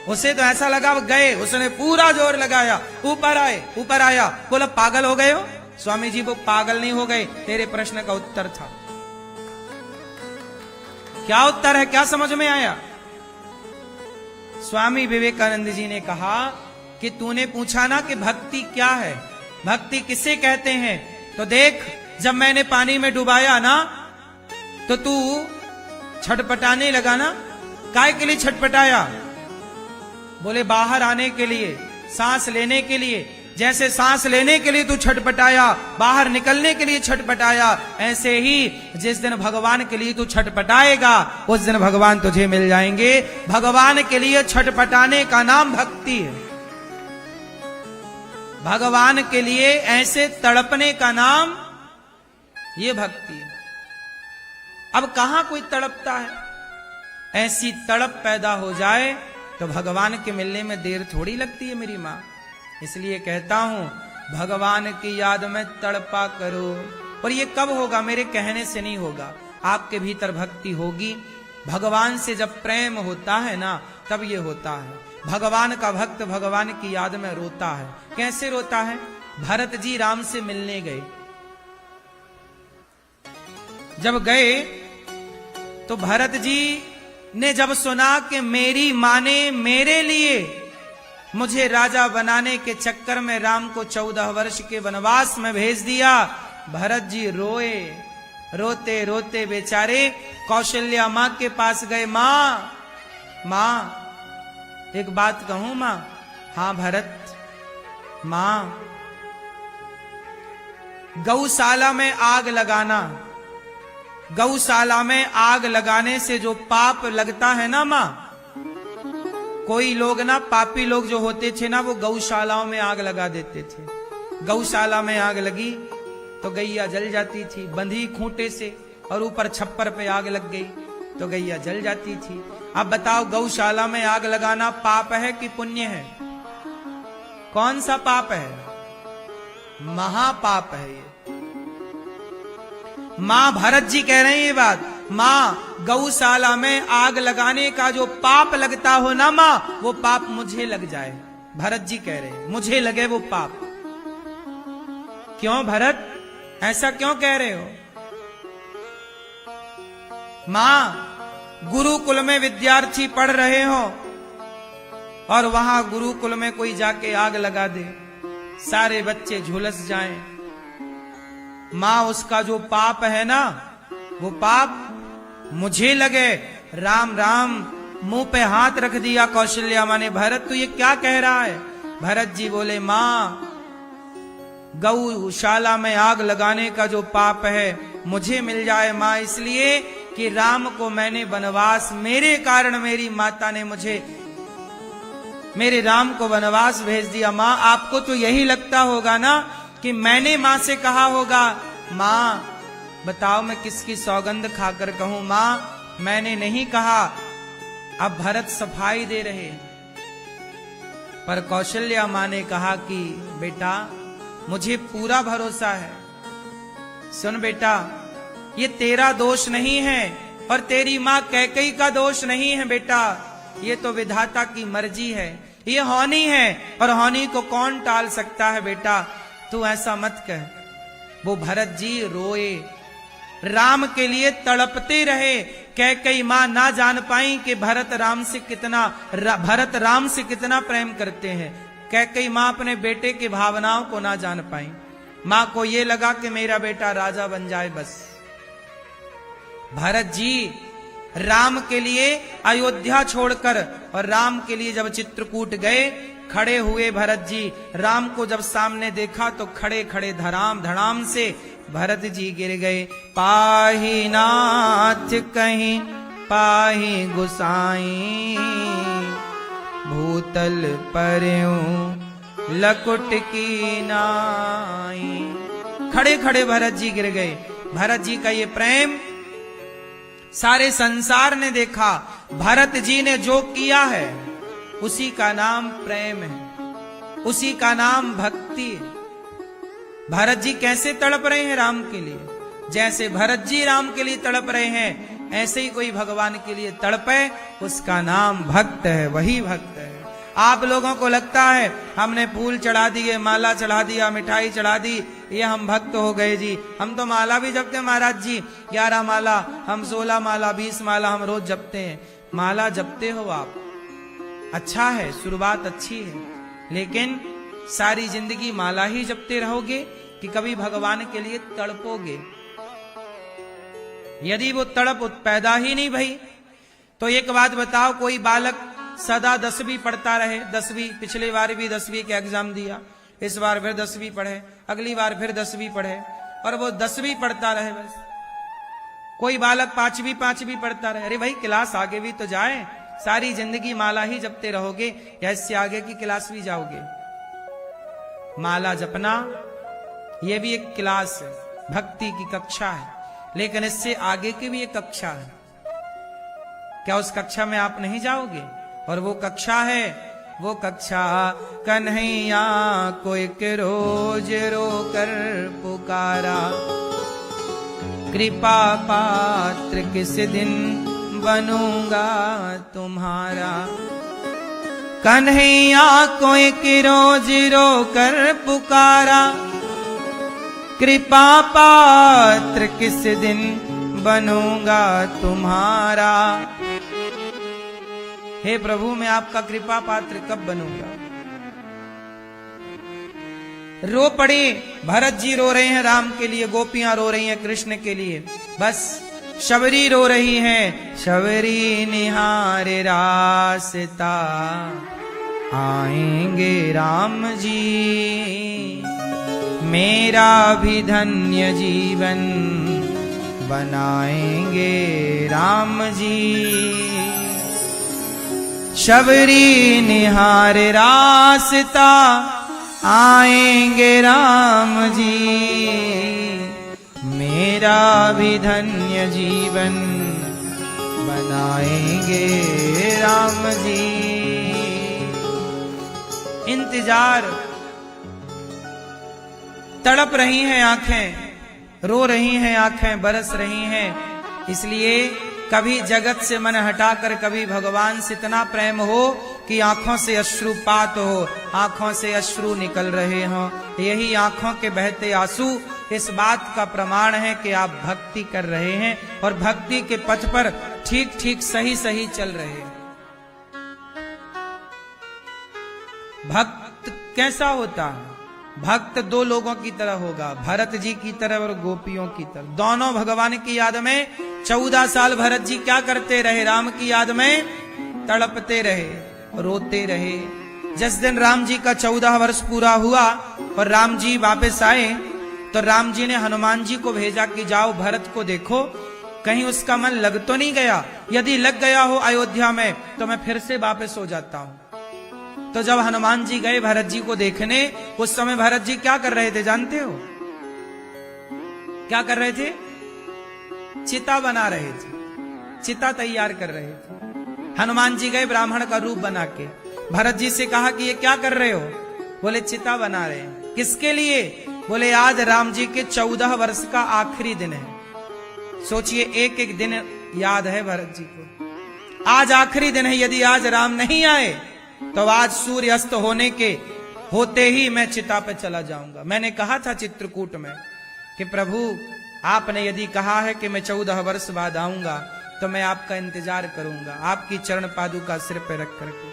उसे तो ऐसा लगा वो गए, उसने पूरा जोर लगाया, ऊपर आए, ऊपर आया, बोला पागल हो गए हो? स्वामी जी वो पागल नहीं हो गए, तेरे प्रश्न का उत्तर था। क्या उत्तर है, क्या समझ में आया? स्वामी विवेकानंद जी ने कहा कि तूने पूछा ना कि भक्ति क्या है, भक्ति किसे कहते हैं, तो देख जब मैंने पानी में डुबाया ना तो तू छटपटाने लगा ना। काय के लिए छटपटाया? बोले बाहर आने के लिए, सांस लेने के लिए। जैसे सांस लेने के लिए तू छटपटाया, बाहर निकलने के लिए छटपटाया, ऐसे ही जिस दिन भगवान के लिए तू छटपटाएगा उस दिन भगवान तुझे मिल जाएंगे। भगवान के लिए छटपटाने का नाम भक्ति है। भगवान के लिए ऐसे तड़पने का नाम ये भक्ति है। अब कहां कोई तड़पता है? ऐसी तड़प पैदा हो जाए तो भगवान के मिलने में देर थोड़ी लगती है मेरी मां। इसलिए कहता हूं भगवान की याद में तड़पा करो। और ये कब होगा? मेरे कहने से नहीं होगा, आपके भीतर भक्ति होगी। भगवान से जब प्रेम होता है ना तब ये होता है। भगवान का भक्त भगवान की याद में रोता है। कैसे रोता है? भरत जी राम से मिलने गए। जब गए तो भरत जी ने जब सुना कि मेरी मां ने मेरे लिए मुझे राजा बनाने के चक्कर में राम को 14 वर्ष के वनवास में भेज दिया, भरत जी रोए। रोते रोते बेचारे कौशल्या मां के पास गए। मां एक बात कहूं मां? हां भरत। मां गौशाला में आग लगाना, गौशाला में आग लगाने से जो पाप लगता है ना मां, कोई लोग ना पापी लोग जो होते थे ना वो गौशालाओं में आग लगा देते थे। गौशाला में आग लगी तो गैया जल जाती थी, बंधी खूंटे से, और ऊपर छप्पर पे आग लग गई तो गैया जल जाती थी। अब बताओ गौशाला में आग लगाना पाप है कि पुण्य है? कौन सा पाप है? महापाप है ये। मां भरत जी कह रहे हैं ये बात। मां गौशाला में आग लगाने का जो पाप लगता हो ना मां, वो पाप मुझे लग जाए। भरत जी कह रहे हैं मुझे लगे वो पाप। क्यों भरत, ऐसा क्यों कह रहे हो? मां गुरुकुल में विद्यार्थी पढ़ रहे हो और वहां गुरुकुल में कोई जाके आग लगा दे, सारे बच्चे झुलस जाएं। मां उसका जो पाप है ना वो पाप मुझे लगे। राम राम मुंह पे हाथ रख दिया कौशल्या मां ने। भरत तू ये क्या कह रहा है? भरत जी बोले मां गौशाला में आग लगाने का जो पाप है मुझे मिल जाए मां, इसलिए कि राम को मैंने वनवास, मेरे कारण मेरी माता ने मुझे, मेरे राम को वनवास भेज दिया। मां आपको तो यही लगता होगा ना कि मैंने मां से कहा होगा मां बताओ मैं किसकी सौगंध खाकर कहूं मां मैंने नहीं कहा। अब भरत सफाई दे रहे, पर कौशल्या मां ने कहा कि बेटा मुझे पूरा भरोसा है। सुन बेटा, ये तेरा दोष नहीं है और तेरी मां कैकेयी का दोष नहीं है बेटा, ये तो विधाता की मर्जी है, ये होनी है और होनी को कौन टाल सकता है बेटा, तू ऐसा मत कह। वो भरत जी रोए, राम के लिए तड़पते रहे। कैकेयी मां ना जान पाई कि भरत राम से कितना प्रेम करते हैं। कैकेयी मां अपने बेटे की भावनाओं को ना जान पाई। मां को ये लगा कि मेरा बेटा राजा बन जाए बस। भरत जी राम के लिए अयोध्या छोड़कर और राम के लिए जब चित्रकूट गए, खड़े हुए भरत जी, राम को जब सामने देखा तो खड़े खड़े धड़ाम धड़ाम से भरत जी गिर गए। पाही नाथ कहीं पाही गुसाई, भूतल परयूं लकुट की नाई। खड़े खड़े भरत जी गिर गए। भरत जी का ये प्रेम सारे संसार ने देखा। भरत जी ने जो किया है उसी का नाम प्रेम है, उसी का नाम भक्ति है। भरत जी कैसे तड़प रहे हैं राम के लिए, जैसे भरत जी राम के लिए तड़प रहे हैं, ऐसे ही कोई भगवान के लिए तड़पे, उसका नाम भक्त है, वही भक्त है। आप लोगों को लगता है हमने फूल चढ़ा दिए, माला चढ़ा दिया, मिठाई चढ़ा दी, ये हम भक्त हो गए जी। हम तो माला भी जपते हैं महाराज जी, 11 माला, हम 16 माला, 20 माला हम रोज जपते हैं। माला जपते हो आप, अच्छा है, शुरुआत अच्छी है, लेकिन सारी जिंदगी माला ही जपते रहोगे कि कभी भगवान के लिए तड़पोगे? यदि वो तड़प पैदा ही नहीं भई, तो एक बात बताओ, कोई बालक सदा 10वीं पढ़ता रहे, 10वीं, पिछले बार भी 10वीं के एग्जाम दिया, इस बार फिर 10वीं पढ़े, अगली बार फिर 10वीं पढ़े, और वो 10वीं पढ़ता रहे बस। कोई बालक 5वीं पढ़ता रहे, अरे भाई क्लास आगे भी तो जाए। सारी जिंदगी माला ही जपते रहोगे या इससे आगे की क्लास भी जाओगे? माला जपना यह भी एक क्लास है, भक्ति की कक्षा है, लेकिन इससे आगे की भी एक कक्षा है। क्या उस कक्षा में आप नहीं जाओगे? और वो कक्षा है, वो कक्षा कन्हैया को एक रोज रो कर पुकारा, कृपा पात्र किस दिन बनूंगा तुम्हारा। कन्हैया को एक रोज रो कर पुकारा, कृपा पात्र किस दिन बनूंगा तुम्हारा। हे प्रभु, मैं आपका कृपा पात्र कब बनूंगा? रो पड़े, भरत जी रो रहे हैं राम के लिए, गोपियां रो रही हैं कृष्ण के लिए, बस शबरी रो रही है। शबरी निहारे रास्ता, आएंगे राम जी, मेरा भी धन्य जीवन बनाएंगे राम जी। शबरी निहारे रास्ता, आएंगे राम जी, मेरा भी धन्य जीवन बनाएंगे राम जी। इंतजार, तड़प रही हैं आंखें, रो रही हैं आंखें, बरस रही हैं। इसलिए कभी जगत से मन हटाकर कभी भगवान से इतना प्रेम हो कि आंखों से अश्रुपात हो, आंखों से अश्रु निकल रहे हों। यही आंखों के बहते आंसू इस बात का प्रमाण है कि आप भक्ति कर रहे हैं और भक्ति के पथ पर ठीक ठीक सही सही चल रहे हैं। भक्त कैसा होता है? भक्त दो लोगों की तरह होगा, भरत जी की तरह और गोपियों की तरह। दोनों भगवान की याद में 14 साल भरत जी क्या करते रहे? राम की याद में तड़पते रहे, रोते रहे। जिस दिन राम जी का 14 वर्ष पूरा हुआ और राम जी वापस आए, तो राम जी ने हनुमान जी को भेजा कि जाओ भरत को देखो, कहीं उसका मन लग तो नहीं गया। यदि लग गया हो अयोध्या में तो मैं फिर से वापस हो जाता हूं। तो जब हनुमान जी गए भरत जी को देखने, उस समय भरत जी क्या कर रहे थे जानते हो? क्या कर रहे थे? चिता बना रहे थे, चिता तैयार कर रहे थे। हनुमान जी गए ब्राह्मण का रूप बना के, भरत जी से कहा कि ये क्या कर रहे हो? बोले चिता बना रहे हैं। किसके लिए? बोले आज राम जी के 14 वर्ष का आखिरी दिन है। सोचिए, एक एक दिन याद है भरत जी को। आज आखिरी दिन है, यदि आज राम नहीं आए तो आज सूर्य अस्त होते ही मैं चिता पे चला जाऊंगा। मैंने कहा था चित्रकूट में कि प्रभु आपने यदि कहा है कि मैं 14 वर्ष बाद आऊंगा तो मैं आपका इंतजार करूंगा, आपकी चरण पादुका सिर पे रख करके।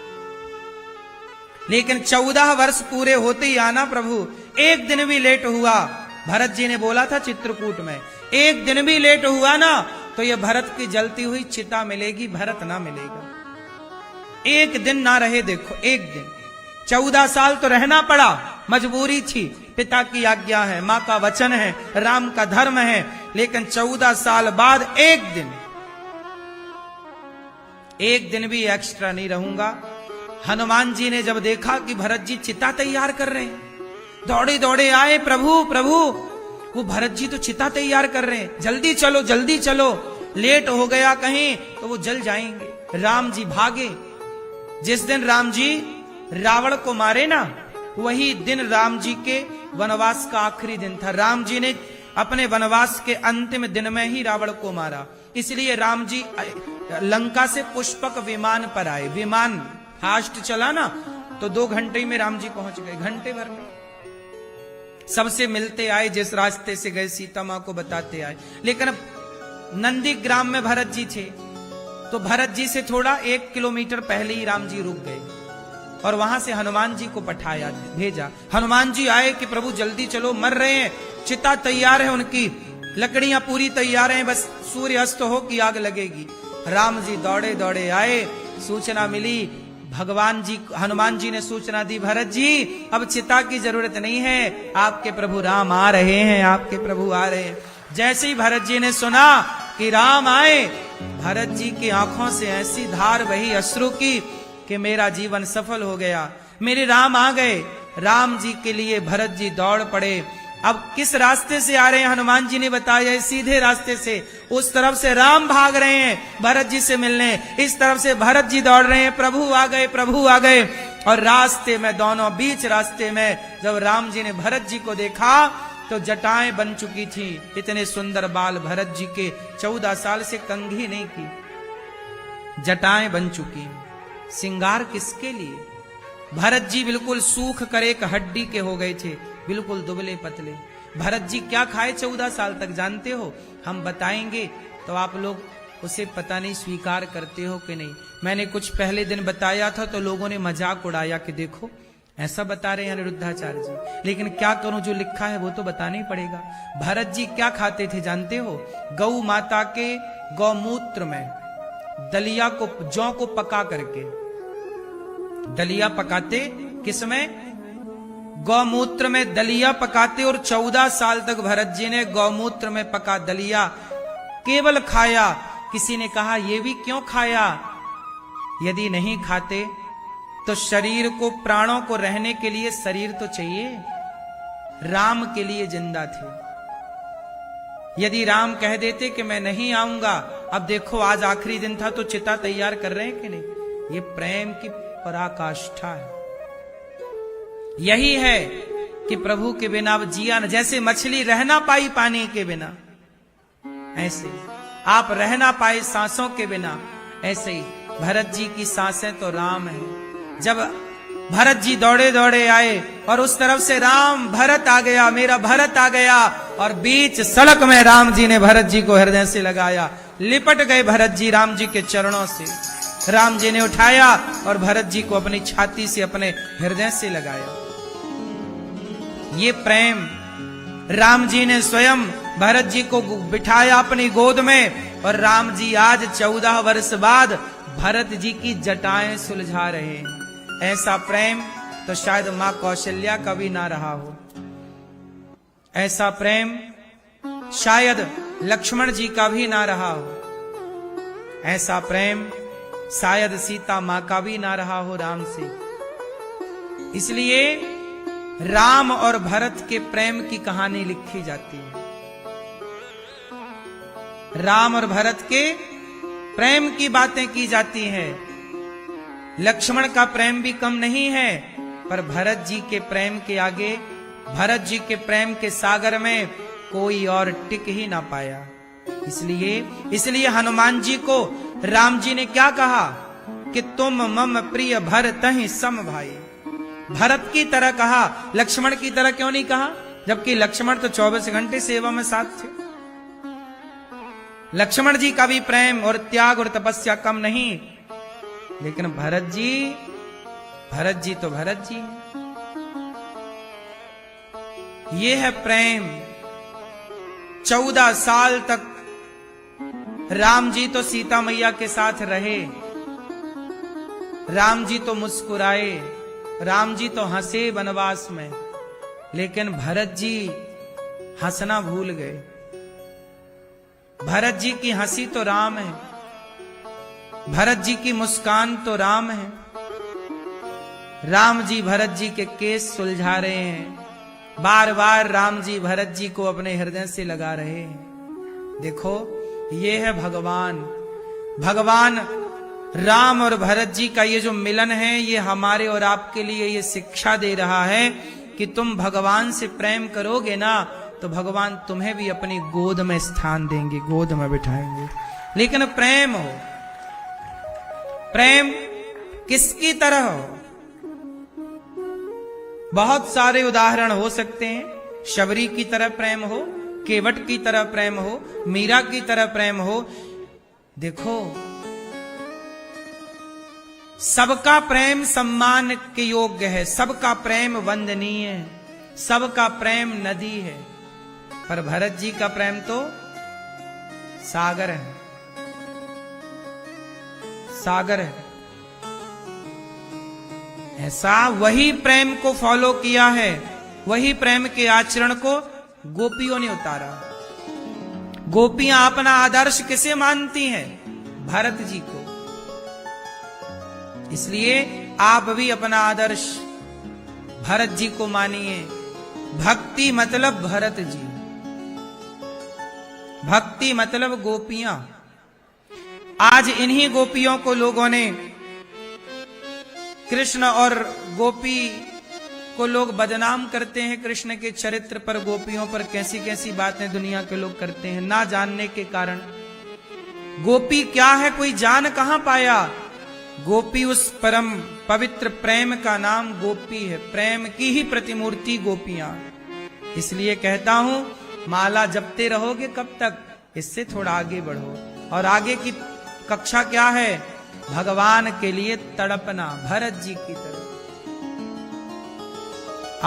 लेकिन 14 वर्ष पूरे होते ही आना प्रभु, एक दिन भी लेट हुआ, भरत जी ने बोला था चित्रकूट में, एक दिन भी लेट हुआ ना तो ये भरत की जलती हुई चिता मिलेगी, भरत ना मिलेगा। एक दिन ना रहे, देखो एक दिन। 14 साल तो रहना पड़ा, मजबूरी थी, पिता की आज्ञा है, मां का वचन है, राम का धर्म है, लेकिन 14 साल बाद एक दिन भी एक्स्ट्रा नहीं रहूंगा। हनुमान जी ने जब देखा कि भरत जी चिता तैयार कर रहे हैं, दौड़े दौड़े आए, प्रभु प्रभु वो भरत जी तो चिता तैयार कर रहे हैं, जल्दी चलो जल्दी चलो, लेट हो गया कहीं तो वो जल जाएंगे। राम जी भागे। जिस दिन राम जी रावण को मारे ना, वही दिन राम जी के वनवास का आखिरी दिन था। राम जी ने अपने वनवास के अंतिम दिन में ही रावण को मारा, इसलिए राम जी लंका से पुष्पक विमान पर आए। विमान फास्ट चला ना तो 2 घंटे में राम जी पहुंच गए, घंटे भर में। सबसे मिलते आए, जिस रास्ते से गए सीता मां को बताते आए। लेकिन नंदीग्राम में भरत जी थे, तो भरत जी से थोड़ा 1 किलोमीटर पहले ही राम जी रुक गए और वहां से हनुमान जी को पठाया, भेजा। हनुमान जी आए कि प्रभु जल्दी चलो, मर रहे हैं, चिता तैयार है उनकी, लकड़ियां पूरी तैयार हैं, बस सूर्य अस्त हो कि आग लगेगी। राम जी दौड़े दौड़े आए, सूचना मिली, भगवान जी हनुमान जी ने सूचना दी, भरत जी अब चिता की जरूरत नहीं है, आपके प्रभु राम आ रहे हैं, आपके प्रभु आ रहे हैं। जैसे ही भरत जी ने सुना कि राम आए, भरत जी की आंखों से ऐसी धार बही अश्रु की कि मेरा जीवन सफल हो गया, मेरे राम आ गए। राम जी के लिए भरत जी दौड़ पड़े। अब किस रास्ते से आ रहे हैं? हनुमान जी ने बताया सीधे रास्ते से। उस तरफ से राम भाग रहे हैं भरत जी से मिलने, इस तरफ से भरत जी दौड़ रहे हैं, प्रभु आ गए, प्रभु आ गए। और रास्ते में, दोनों बीच रास्ते में जब राम जी ने भरत जी को देखा तो जटाएं बन चुकी थी। इतने सुंदर बाल भरत जी के, 14 साल से कंघी नहीं की, जटाएं बन चुकी। सिंगार किसके लिए? भरत जी बिल्कुल सूख कर एक हड्डी के हो गए थे, बिल्कुल दुबले पतले। भरत जी क्या खाए 14 साल तक, जानते हो? हम बताएंगे तो आप लोग उसे पता नहीं स्वीकार करते हो कि नहीं। मैंने कुछ पहले दिन बताया था तो लोगों ने मजाक उड़ाया कि देखो ऐसा बता रहे हैं अनिरुद्धाचार्य जी, लेकिन क्या करूं, जो लिखा है वो तो बताना ही पड़ेगा। भरत जी क्या खाते थे जानते हो? गौ माता के गौमूत्र में दलिया को, जौ को पका करके, दलिया पकाते, किसमें? गौमूत्र में दलिया पकाते। और 14 साल तक भरत जी ने गौमूत्र में पका दलिया केवल खाया। किसी ने कहा ये भी क्यों खाया? यदि नहीं खाते तो शरीर को, प्राणों को रहने के लिए शरीर तो चाहिए, राम के लिए जिंदा थे। यदि राम कह देते कि मैं नहीं आऊंगा, अब देखो आज आखिरी दिन था तो चिता तैयार कर रहे हैं कि नहीं, ये प्रेम की पराकाष्ठा है। यही है कि प्रभु के बिना अब जिया न, जैसे मछली रह ना पाई पानी के बिना, ऐसे आप रह ना पाए सांसों के बिना, ऐसे ही भरत जी की सांसें तो राम है। जब भरत जी दौड़े दौड़े आए और उस तरफ से राम, भरत आ गया, मेरा भरत आ गया, और बीच सड़क में राम जी ने भरत जी को हृदय से लगाया, लिपट गए भरत जी राम जी के चरणों से। राम जी ने उठाया और भरत जी को अपनी छाती से, अपने हृदय से लगाया। ये प्रेम, राम जी ने स्वयं भरत जी को बिठाया अपनी गोद में, और राम जी आज 14 वर्ष बाद भरत जी की जटाएं सुलझा रहे हैं। ऐसा प्रेम तो शायद मां कौशल्या का भी ना रहा हो, ऐसा प्रेम शायद लक्ष्मण जी का भी ना रहा हो, ऐसा प्रेम शायद सीता मां का भी ना रहा हो राम से। इसलिए राम और भरत के प्रेम की कहानी लिखी जाती है। राम और भरत के प्रेम की बातें की जाती हैं। लक्ष्मण का प्रेम भी कम नहीं है, पर भरत जी के प्रेम के आगे, भरत जी के प्रेम के सागर में कोई और टिक ही ना पाया। इसलिए हनुमान जी को राम जी ने क्या कहा कि तुम मम प्रिय भरतहि सम भाई। भरत की तरह कहा, लक्ष्मण की तरह क्यों नहीं कहा? जबकि लक्ष्मण तो 24 घंटे सेवा में साथ थे। लक्ष्मण जी का भी प्रेम और त्याग और तपस्या कम नहीं, लेकिन भरत जी तो भरत जी है। ये है प्रेम। 14 साल तक राम जी तो सीता मैया के साथ रहे, राम जी तो मुस्कुराए, राम जी तो हंसे वनवास में, लेकिन भरत जी हंसना भूल गए। भरत जी की हंसी तो राम है, भरत जी की मुस्कान तो राम है। राम जी भरत जी के केस सुलझा रहे हैं, बार बार राम जी भरत जी को अपने हृदय से लगा रहे हैं। देखो, ये है भगवान राम और भरत जी का ये जो मिलन है, ये हमारे और आपके लिए ये शिक्षा दे रहा है कि तुम भगवान से प्रेम करोगे ना, तो भगवान तुम्हें भी अपनी गोद में स्थान देंगे, गोद में बिठाएंगे। लेकिन प्रेम हो, प्रेम किसकी तरह हो? बहुत सारे उदाहरण हो सकते हैं। शबरी की तरह प्रेम हो, केवट की तरह प्रेम हो, मीरा की तरह प्रेम हो। देखो, सबका प्रेम सम्मान के योग्य है, सबका प्रेम वंदनीय है, सबका प्रेम नदी है, पर भरत जी का प्रेम तो सागर है, सागर है। ऐसा वही प्रेम को फॉलो किया है, वही प्रेम के आचरण को गोपियों ने उतारा। गोपियां अपना आदर्श किसे मानती हैं? भरत जी को। इसलिए आप भी अपना आदर्श भरत जी को मानिए। भक्ति मतलब भरत जी, भक्ति मतलब गोपियां। आज इन्हीं गोपियों को लोगों ने, कृष्ण और गोपी को लोग बदनाम करते हैं। कृष्ण के चरित्र पर, गोपियों पर कैसी कैसी बातें दुनिया के लोग करते हैं, ना जानने के कारण। गोपी क्या है कोई जान कहां पाया? गोपी उस परम पवित्र प्रेम का नाम गोपी है, प्रेम की ही प्रतिमूर्ति गोपियां। इसलिए कहता हूं, माला जपते रहोगे कब तक? इससे थोड़ा आगे बढ़ो। और आगे की कक्षा क्या है? भगवान के लिए तड़पना, भरत जी की तरह।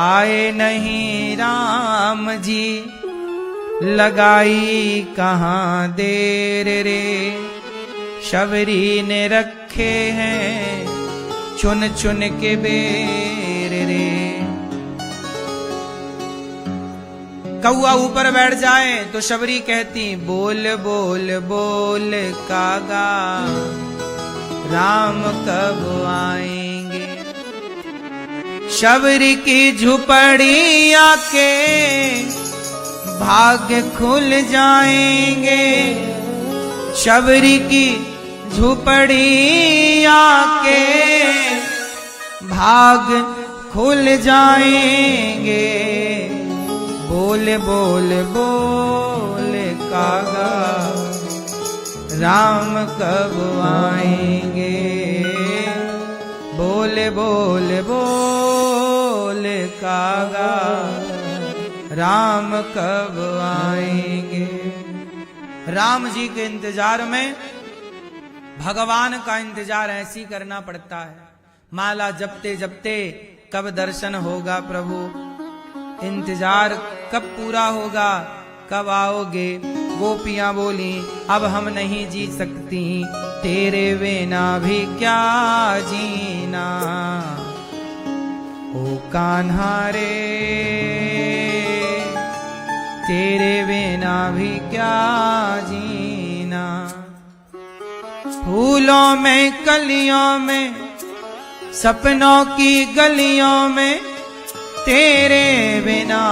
आए नहीं राम जी, लगाई कहां देर रे, शबरी ने रखे हैं चुन चुन के बेर रे। कौआ ऊपर बैठ जाए तो शबरी कहती, बोल बोल बोल कागा, राम कब आएंगे। शबरी की झुपड़ी आके भाग्य खुल जाएंगे। शबरी की झुपड़ी आके भाग्य खुल जाएंगे। बोल बोल बोल कागा, राम कब आएंगे। बोल बोल बोल कागा, राम कब आएंगे। राम जी के इंतजार में भगवान का इंतजार ऐसी करना पड़ता है। माला जपते जपते कब दर्शन होगा प्रभु, इंतजार कब पूरा होगा, कब आओगे। गोपियां बोली, अब हम नहीं जी सकती, तेरे बिना भी क्या जीना। ओ कान्हा रे, तेरे बिना भी क्या जीना। फूलों में कलियों में, सपनों की गलियों में, तेरे बिना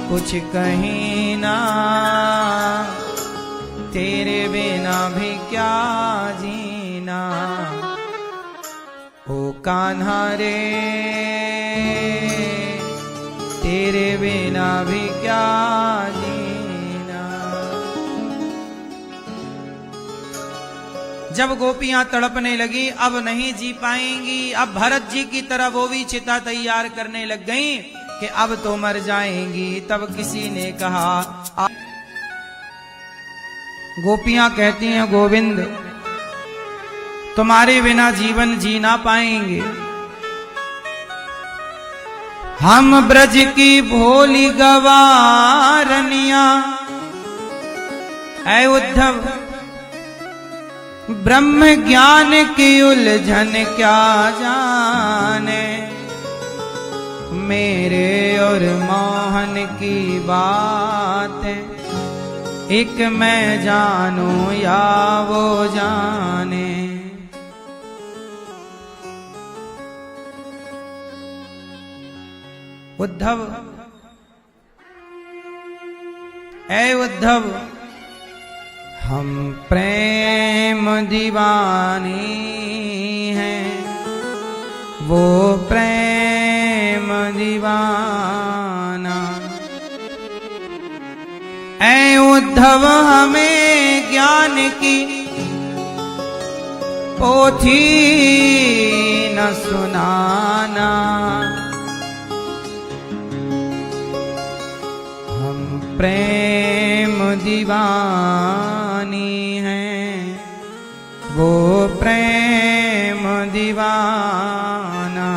कुछ कहीं ना। तेरे बिना भी क्या जीना। ओ कान्हा रे तेरे बिना भी क्या जीना। जब गोपियां तड़पने लगी, अब नहीं जी पाएंगी, अब भरत जी की तरह वो भी चिता तैयार करने लग गईं कि अब तो मर जाएंगी। तब किसी ने कहा, गोपियां कहती हैं गोविंद तुम्हारे बिना जीवन जी ना पाएंगे। हम ब्रज की भोली गवारनिया, ऐ उद्धव ब्रह्म ज्ञान की उलझन क्या जाने। मेरे और मोहन की बातें एक मैं जानूं या वो जाने। उद्धव, ऐ उद्धव हम प्रेम दीवानी हैं, वो प्रेम दीवाना। ऐ उद्धव हमें ज्ञान की पोथी न सुनाना। हम प्रेम दीवानी हैं, वो प्रेम दीवाना।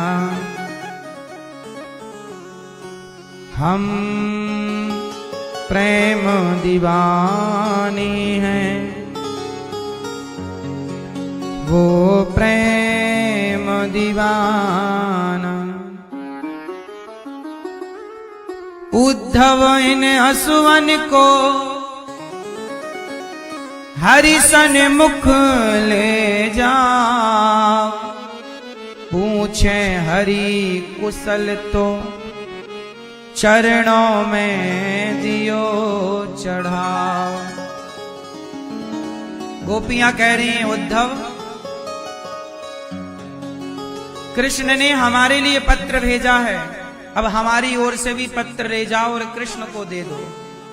हम प्रेम दीवानी हैं, वो प्रेम दीवाना। उद्धव इन असुवन को हरिसन मुख ले जाओ। पूछे हरि कुशल तो चरणों में दियो चढ़ाओ। गोपियां कह रही हैं उद्धव कृष्ण ने हमारे लिए पत्र भेजा है, अब हमारी ओर से भी पत्र ले जाओ और कृष्ण को दे दो।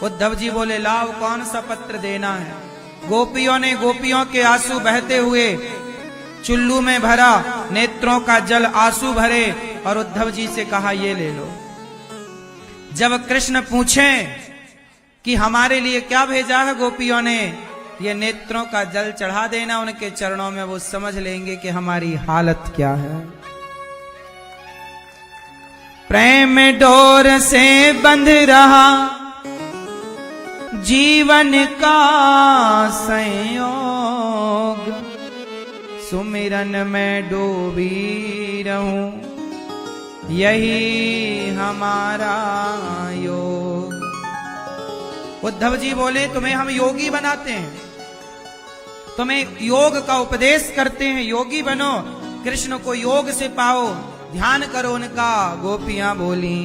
उद्धव जी बोले लाओ कौन सा पत्र देना है। गोपियों ने गोपियों के आंसू बहते हुए चुल्लू में भरा, नेत्रों का जल आंसू भरे और उद्धव जी से कहा ये ले लो। जब कृष्ण पूछें कि हमारे लिए क्या भेजा है गोपियों ने, ये नेत्रों का जल चढ़ा देना उनके चरणों में, वो समझ लेंगे कि हमारी हालत क्या है। प्रेम डोर से बंध रहा जीवन का संयोग, सुमिरन में डूबी रहूं यही हमारा योग। उद्धव जी बोले तुम्हें हम योगी बनाते हैं, तुम्हें योग का उपदेश करते हैं, योगी बनो, कृष्ण को योग से पाओ, ध्यान करो उनका। गोपियां बोली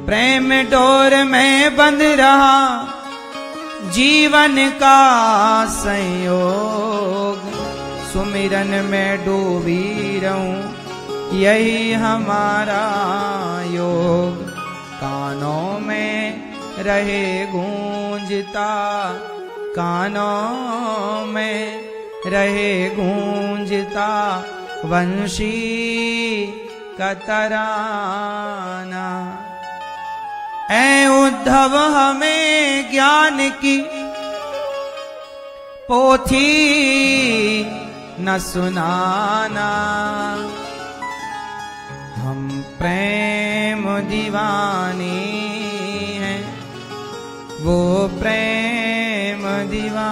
प्रेम डोर में बंध रहा जीवन का संयोग, सुमिरन में डूबी रहूं यही हमारा योग। कानों में रहे गूंजता, कानों में रहे गूंजता वंशी का तराना। ऐ उद्धव हमें ज्ञान की पोथी न सुनाना, हम प्रेम दीवानी हैं, वो प्रेम दीवाना।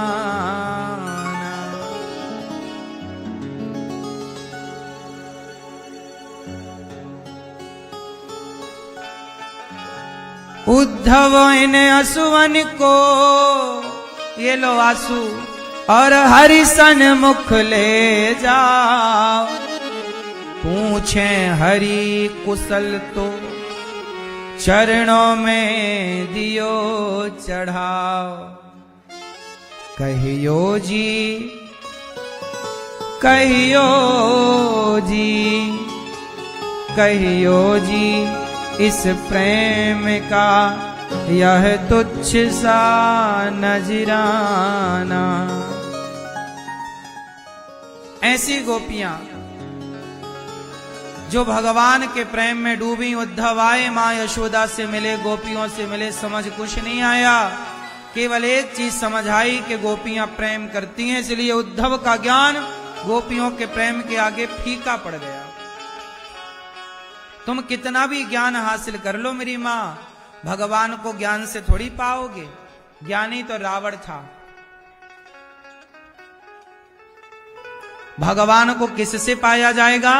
उद्धव इन असुवन को ये लो आंसू और हरिसन मुख ले जाओ। पूछे हरि कुशल तो चरणों में दियो चढ़ाओ। कहियो जी, कहियो जी, कहियो जी, इस प्रेम का यह तुच्छ सा नजराना। ऐसी गोपियां जो भगवान के प्रेम में डूबी, उद्धव आए मां यशोदा से मिले, गोपियों से मिले, समझ कुछ नहीं आया, केवल एक चीज समझ आई कि गोपियां प्रेम करती हैं, इसलिए उद्धव का ज्ञान गोपियों के प्रेम के आगे फीका पड़ गया। तुम कितना भी ज्ञान हासिल कर लो मेरी मां, भगवान को ज्ञान से थोड़ी पाओगे। ज्ञानी तो रावण था, भगवान को किससे पाया जाएगा?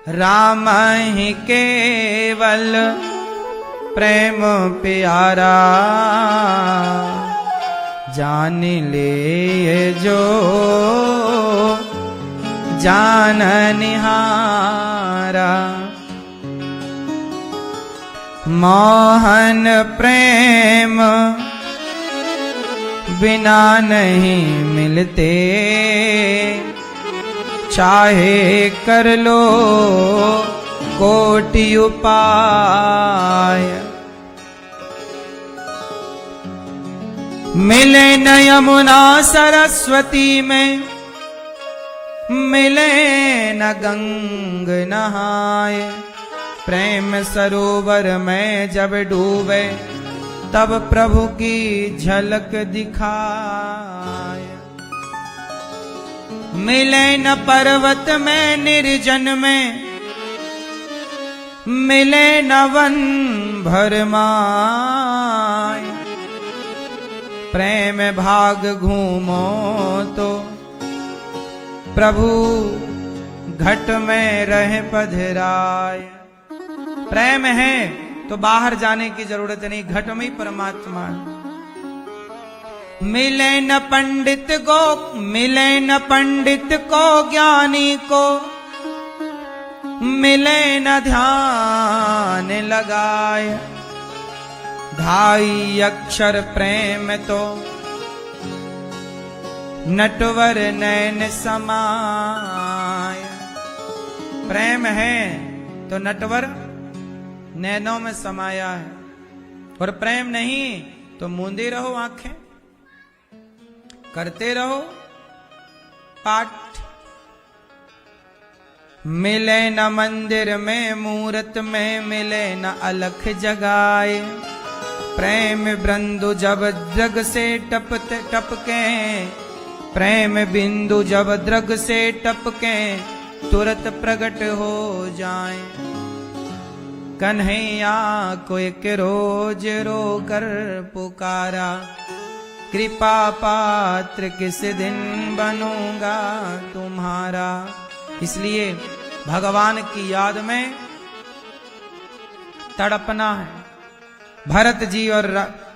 राम ही केवल प्रेम प्यारा, जान ले जो जान निहारा। मोहन प्रेम बिना नहीं मिलते, चाहे कर लो कोटि उपाय। मिले न यमुना सरस्वती में, मिले न गंग नहाए, प्रेम सरोवर में जब डूबे, तब प्रभु की झलक दिखाए। मिले न पर्वत में निर्जन में, मिले न वन भरमाए, प्रेम भाग घूमो तो प्रभु घट में रहे पधराए। प्रेम है तो बाहर जाने की जरूरत नहीं, घट में ही परमात्मा है। मिले न पंडित को, मिले न पंडित को ज्ञानी को, मिले न ध्यान लगाए, ढाई अक्षर प्रेम तो नटवर नैन समाय। प्रेम है तो नटवर नैनों में समाया है, और प्रेम नहीं तो मूंदे रहो आंखें, करते रहो पाठ। मिले न मंदिर में मूरत में, मिले न अलख जगाए, प्रेम बिंदु जब द्रग से टपते टपके, प्रेम बिंदु जब द्रग से टपके, तुरंत प्रकट हो जाए। कन्हैया को एक रोज रो कर पुकारा, कृपा पात्र किस दिन बनूंगा तुम्हारा। इसलिए भगवान की याद में तड़पना है। भरत जी और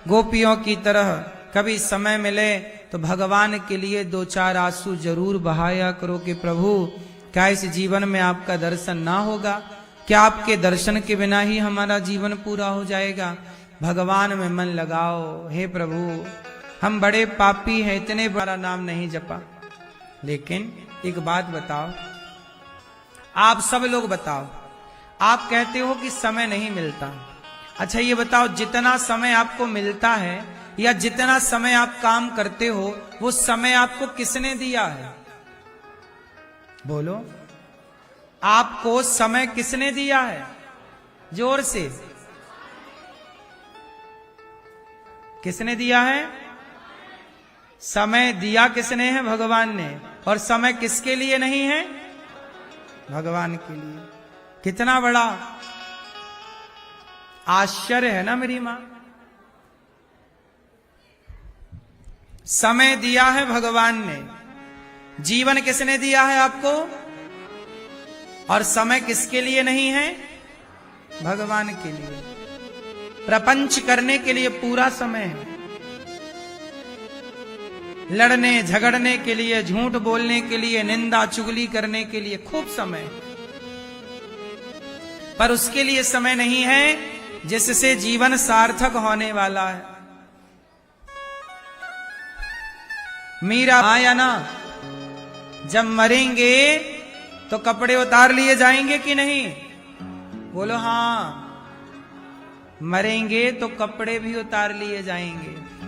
गोपियों की तरह कभी समय मिले तो भगवान के लिए 2-4 आंसू जरूर बहाया करो कि प्रभु क्या इस जीवन में आपका दर्शन ना होगा? क्या आपके दर्शन के बिना ही हमारा जीवन पूरा हो जाएगा? भगवान में मन लगाओ। हे प्रभु, हम बड़े पापी हैं, इतने बड़ा नाम नहीं जपा। लेकिन एक बात बताओ, आप सब लोग बताओ, आप कहते हो कि समय नहीं मिलता। अच्छा ये बताओ, जितना समय आपको मिलता है या जितना समय आप काम करते हो, वो समय आपको किसने दिया है? बोलो, आपको समय किसने दिया है? जोर से, किसने दिया है? समय दिया किसने है? भगवान ने। और समय किसके लिए नहीं है? भगवान के लिए। कितना बड़ा आश्चर्य है ना मेरी मां। समय दिया है भगवान ने, जीवन किसने दिया है आपको? और समय किसके लिए नहीं है? भगवान के लिए। प्रपंच करने के लिए पूरा समय है, लड़ने झगड़ने के लिए, झूठ बोलने के लिए, निंदा चुगली करने के लिए खूब समय, पर उसके लिए समय नहीं है जिससे जीवन सार्थक होने वाला है। मीरा, हाँ या ना? जब मरेंगे तो कपड़े उतार लिए जाएंगे कि नहीं? बोलो हाँ। मरेंगे तो कपड़े भी उतार लिए जाएंगे।